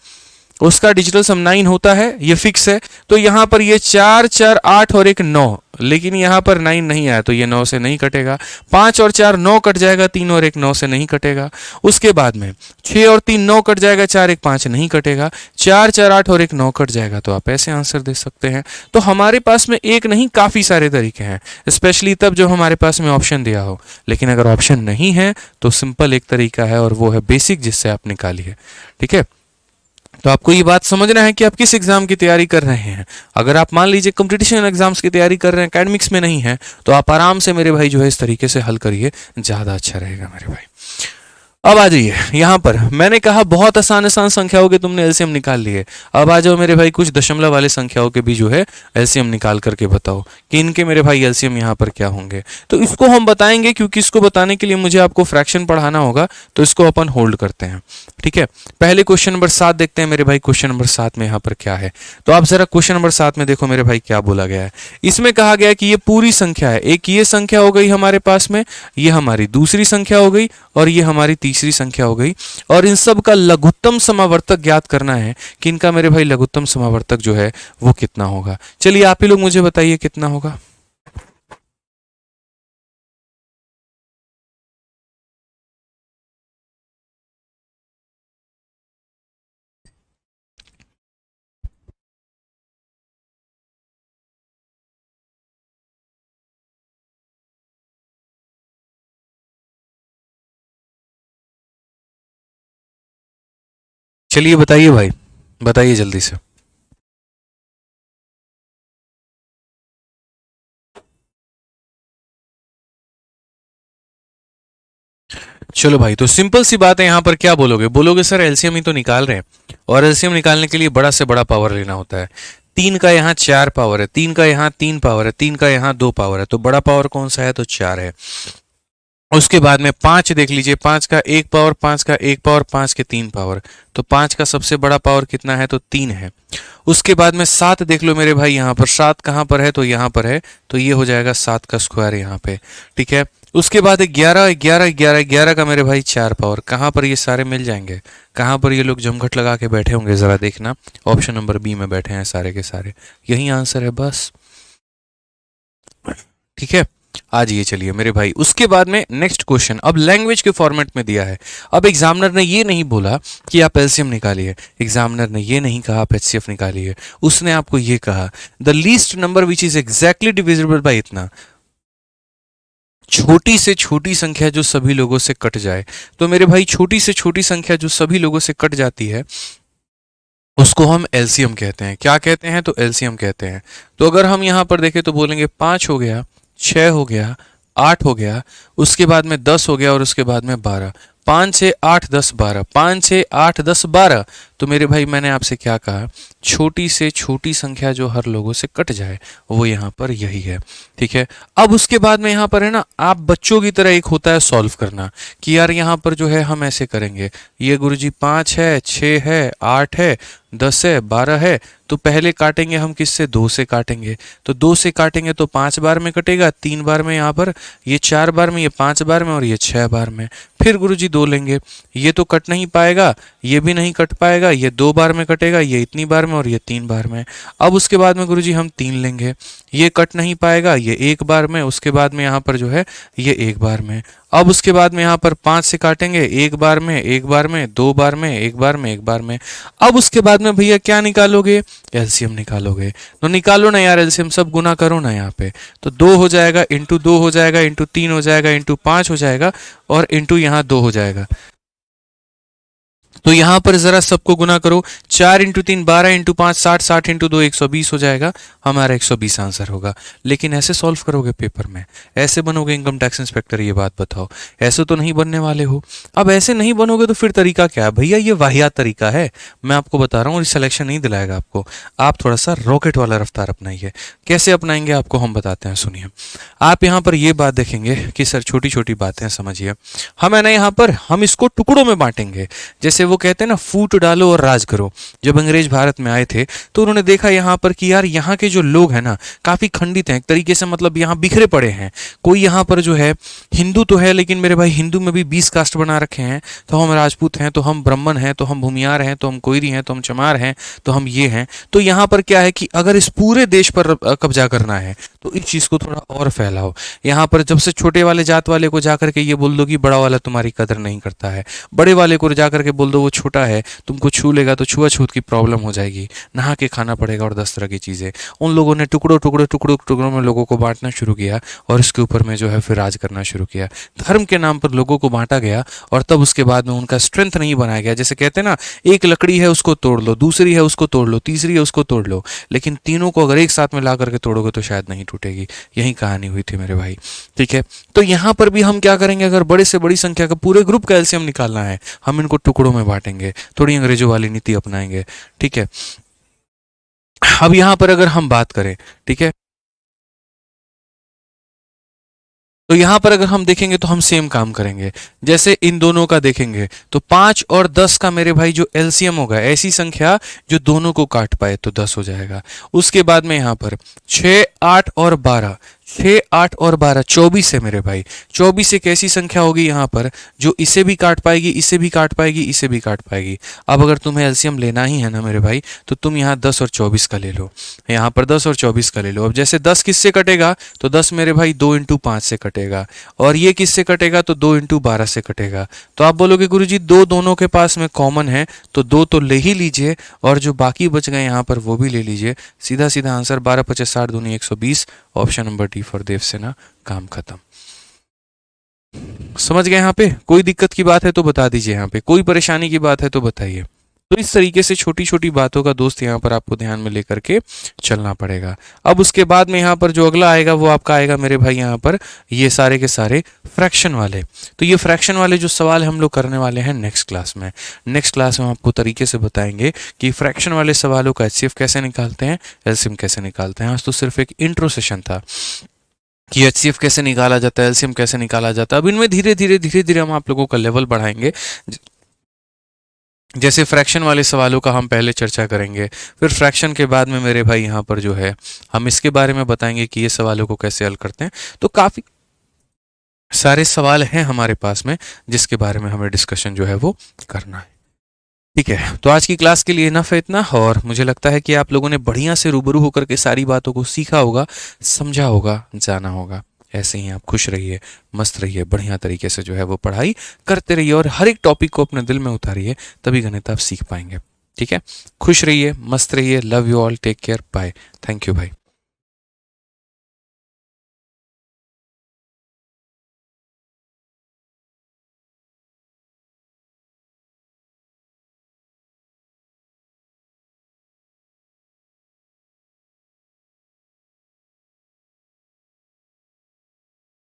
उसका डिजिटल सम 9 होता है, ये फिक्स है। तो यहां पर ये 4 4 8 और एक 9, लेकिन यहां पर 9 नहीं आया तो ये 9 से नहीं कटेगा। 5 और 4 9 कट जाएगा, 3 और 1 9 से नहीं कटेगा। उसके बाद में 6 और 3 9 कट जाएगा, 4 1 5 नहीं कटेगा, 4 4 8 और एक 9 कट जाएगा। तो आप ऐसे आंसर दे सकते हैं। तो हमारे पास में एक नहीं काफी सारे तरीके हैं, स्पेशली तब जब हमारे पास में ऑप्शन दिया हो। लेकिन अगर ऑप्शन नहीं है तो सिंपल एक तरीका है और वो है बेसिक, जिससे आप निकालिए। ठीक है, तो आपको ये बात समझना है कि आप किस एग्जाम की तैयारी कर रहे हैं। अगर आप मान लीजिए कंपटीशन एग्जाम्स की तैयारी कर रहे हैं, एकेडमिक्स में नहीं है, तो आप आराम से मेरे भाई जो है इस तरीके से हल करिए, ज्यादा अच्छा रहेगा मेरे भाई। अब आ जाइए यहां पर, मैंने कहा बहुत आसान आसान संख्याओं के तुमने एलसीएम निकाल लिए। अब आ जाओ मेरे भाई कुछ दशमलव वाले संख्याओं के भी जो है एलसीएम निकाल करके बताओ कि इनके मेरे भाई एलसीएम यहां पर क्या होंगे। तो इसको हम बताएंगे, क्योंकि इसको बताने के लिए मुझे आपको फ्रैक्शन पढ़ाना होगा, तो इसको अपन होल्ड करते हैं। ठीक है, पहले क्वेश्चन नंबर 7 देखते हैं मेरे भाई। क्वेश्चन नंबर 7 में यहाँ पर क्या है, तो आप जरा क्वेश्चन नंबर 7 में देखो मेरे भाई क्या बोला गया है। इसमें कहा गया है कि ये पूरी संख्या है, एक ये संख्या हो गई हमारे पास में, ये हमारी दूसरी संख्या हो गई, और ये हमारी तीसरी संख्या हो गई, और इन सब का लघुत्तम समावर्तक ज्ञात करना है कि इनका मेरे भाई लघुत्तम समावर्तक जो है वो कितना होगा। चलिए आप ही लोग मुझे बताइए कितना होगा। चलिए बताइए भाई, बताइए जल्दी से। चलो भाई, तो सिंपल सी बात है, यहां पर क्या बोलोगे? बोलोगे सर एलसीएम ही तो निकाल रहे हैं, और एलसीएम निकालने के लिए बड़ा से बड़ा पावर लेना होता है। 3 का यहाँ 4 पावर है, 3 का यहाँ 3 पावर है, 3 का यहाँ 2 पावर है, तो बड़ा पावर कौन सा है? तो 4 है। उसके बाद में 5 देख लीजिए, 5 का 1 पावर, 5 का 1 पावर, 5 के 3 पावर, तो 5 का सबसे बड़ा पावर कितना है? तो 3 है। उसके बाद में 7 देख लो मेरे भाई, यहाँ पर 7 कहाँ पर है? तो यहाँ पर है, तो ये हो जाएगा 7 का स्क्वायर यहाँ पे। ठीक है, उसके बाद 11 11 11 11 का मेरे भाई 4 पावर, कहाँ पर ये सारे मिल जाएंगे? कहाँ पर ये लोग जमघट लगा के बैठे होंगे? जरा देखना, ऑप्शन नंबर बी में बैठे हैं सारे के सारे, यही आंसर है बस। ठीक है, आज ये चलिए मेरे भाई। उसके बाद में नेक्स्ट क्वेश्चन अब लैंग्वेज के फॉर्मेट में दिया है। अब एग्जामिनर ने ये नहीं बोला कि आप एलसीएम निकालिए, एग्जामिनर ने ये नहीं कहा आप एचसीएफ निकालिए, उसने आपको ये कहा the least number which is exactly divisible by इतना, छोटी से छोटी संख्या जो सभी लोगों से कट जाए। तो मेरे भाई छोटी से छोटी संख्या जो सभी लोगों से कट जाती है उसको हम एलसीएम कहते हैं। क्या कहते हैं? तो एलसीएम कहते हैं। तो अगर हम यहां पर देखें तो बोलेंगे 5 हो गया, 6 हो गया, 8 हो गया, उसके बाद में 10 हो गया, और उसके बाद में 12। 5 6 8 10 12, 5 6 8 10 12। तो मेरे भाई मैंने आपसे क्या कहा, छोटी से छोटी संख्या जो हर लोगों से कट जाए वो यहाँ पर यही है। ठीक है, अब उसके बाद में यहाँ पर है ना, आप बच्चों की तरह एक होता है सॉल्व करना कि यार यहाँ पर जो है हम ऐसे करेंगे, ये गुरुजी 5 है, 6 है, 8 है, 10 है, 12 है, तो पहले काटेंगे हम किससे, 2 से काटेंगे। तो 2 से काटेंगे तो 5 बार में कटेगा, 3 बार में यहाँ पर, ये 4 बार में, ये 5 बार में और ये 6 बार में। फिर गुरुजी 2 लेंगे, ये तो कट नहीं पाएगा, ये भी नहीं कट पाएगा, ये 2 बार में कटेगा, ये इतनी बार में और ये 3 बार में। अब उसके बाद में गुरुजी हम 3 लेंगे, ये कट नहीं पाएगा, ये 1 बार में, उसके बाद में यहाँ पर जो है ये 1 बार में। अब उसके बाद में यहाँ पर 5 से काटेंगे, 1 बार में, 1 बार में, 2 बार में, 1 बार में, 1 बार में। अब उसके बाद में भैया क्या निकालोगे, एलसीएम निकालोगे। तो निकालो ना यार एलसीएम, सब गुना करो ना यहाँ पे। तो 2 हो जाएगा, इंटू 2 हो जाएगा, इंटू 3 हो जाएगा, इंटू 5 हो जाएगा और इंटू यहाँ 2 हो जाएगा। तो यहां पर जरा सबको गुना करो, 4 इंटू 3 12, इंटू 5 60, 60 इंटू 2 120 हो जाएगा, हमारा 120 आंसर होगा। लेकिन ऐसे सॉल्व करोगे पेपर में, ऐसे बनोगे इनकम टैक्स इंस्पेक्टर, ये बात बताओ, ऐसे तो नहीं बनने वाले हो। अब ऐसे नहीं बनोगे तो फिर तरीका क्या है भैया, ये वाहियात तरीका है, मैं आपको बता रहा हूँ, और सिलेक्शन नहीं दिलाएगा आपको। आप थोड़ा सा रॉकेट वाला रफ्तार अपनाइए। कैसे अपनाएंगे आपको हम बताते हैं, सुनिए। आप यहाँ पर ये बात देखेंगे कि सर छोटी छोटी बातें समझिए, हम है ना यहाँ पर हम इसको टुकड़ों में बांटेंगे। जैसे वो कहते हैं ना, फूट डालो और राज करो। जब अंग्रेज भारत में आए थे तो उन्होंने देखा यहाँ पर कि यार यहाँ के जो लोग हैं ना काफी खंडित हैं एक तरीके से, मतलब यहाँ बिखरे पड़े हैं। कोई यहाँ पर जो है हिंदू तो है, लेकिन मेरे भाई हिंदू में भी 20 कास्ट बना रखे हैं। तो हम राजपूत हैं, तो हम ब्राह्मण हैं, तो हम भूमियार हैं, तो हम कोयरी हैं, तो हम चमार हैं, तो हम ये हैं। तो यहाँ पर क्या है कि अगर इस पूरे देश पर कब्जा करना है तो इस चीज को थोड़ा और फैलाओ। यहाँ पर जब से छोटे वाले जात वाले को जाकर के ये बोल दो कि बड़ा वाला तुम्हारी कदर नहीं करता है, बड़े वाले को जाकर के बोल दो वो छोटा है, तुमको छू लेगा तो छुआछूत की प्रॉब्लम हो जाएगी, नहा के खाना पड़ेगा और 10 तरह की चीजें। उन लोगों ने टुकड़ों टुकड़ों टुकड़ों टुकड़ों में लोगों को बांटना शुरू किया और इसके ऊपर में जो है फिर राज करना शुरू किया। धर्म के नाम पर लोगों को बांटा गया और तब उसके बाद में उनका स्ट्रेंथ नहीं बनाया गया। जैसे कहते हैं ना, एक लकड़ी है उसको तोड़ लो, दूसरी है उसको तोड़ लो, तीसरी है उसको तोड़ लो, लेकिन तीनों को अगर एक साथ में ला करके तोड़ोगे तो शायद नहीं टूटेगी। यही कहानी हुई थी मेरे भाई। ठीक है, तो यहां पर भी हम क्या करेंगे, अगर बड़े से बड़ी संख्या का पूरे ग्रुप का एलसीएम निकालना है, हम इनको टुकड़ों में बांटेंगे, थोड़ी अंग्रेजों वाली नीति अपनाएंगे। ठीक है, अब यहां पर अगर हम बात करें, ठीक है, तो यहां पर अगर हम देखेंगे तो हम सेम काम करेंगे। जैसे इन दोनों का देखेंगे तो 5 और 10 का मेरे भाई जो एलसीएम होगा, ऐसी संख्या जो दोनों को काट पाए तो 10 हो जाएगा। उसके बाद में यहां पर 6 8 और 12, 6 8 और 12 24 है मेरे भाई। 24 एक ऐसी संख्या होगी यहाँ पर जो इसे भी काट पाएगी, इसे भी काट पाएगी, इसे भी काट पाएगी। अब अगर तुम्हें एलसीएम लेना ही है ना मेरे भाई, तो तुम यहाँ 10 और 24 का ले लो, यहाँ पर 10 और 24 का ले लो। अब जैसे 10 किससे कटेगा, तो 10 मेरे भाई 2 इंटू 5 से कटेगा, और ये किससे कटेगा, तो 2 इंटू 12 से कटेगा। तो आप बोलोगे गुरुजी दो दोनों के पास में कॉमन है, तो 2 तो ले ही लीजिए और जो बाकी बच गए यहाँ पर वो भी ले लीजिए। सीधा सीधा आंसर 12 25 60 दूनी 120, option number D for Devasena, काम खत्म। समझ गए? यहाँ पे कोई दिक्कत की बात है तो बता दीजिए, यहाँ पे कोई परेशानी की बात है तो बताइए। तो इस तरीके से छोटी छोटी बातों का दोस्त यहाँ पर आपको ध्यान में लेकर के चलना पड़ेगा। अब उसके बाद में यहाँ पर जो अगला आएगा वो आपका आएगा मेरे भाई यहाँ पर ये सारे के सारे फ्रैक्शन वाले। तो ये फ्रैक्शन वाले जो सवाल हम लोग करने वाले हैं नेक्स्ट क्लास में। नेक्स्ट क्लास में हम आपको तरीके से बताएंगे कि फ्रैक्शन वाले सवालों का एचसीएफ कैसे निकालते हैं, एलसीएम कैसे निकालते हैं। आज तो सिर्फ एक इंट्रो सेशन था कि एचसीएफ कैसे निकाला जाता है, एलसीएम कैसे निकाला जाता है। अब इनमें धीरे धीरे हम आप लोगों का लेवल बढ़ाएंगे। जैसे फ्रैक्शन वाले सवालों का हम पहले चर्चा करेंगे, फिर फ्रैक्शन के बाद में मेरे भाई यहाँ पर जो है हम इसके बारे में बताएंगे कि ये सवालों को कैसे हल करते हैं। तो काफ़ी सारे सवाल हैं हमारे पास में जिसके बारे में हमें डिस्कशन जो है वो करना है। ठीक है, तो आज की क्लास के लिए इनफ है इतना, और मुझे लगता है कि आप लोगों ने बढ़िया से रूबरू होकर के सारी बातों को सीखा होगा, समझा होगा, जाना होगा। ऐसे ही आप खुश रहिए, मस्त रहिए, बढ़िया तरीके से जो है वो पढ़ाई करते रहिए और हर एक टॉपिक को अपने दिल में उतारिए, तभी गणित आप सीख पाएंगे। ठीक है, खुश रहिए, मस्त रहिए, love you all, take care, bye, thank you भाई।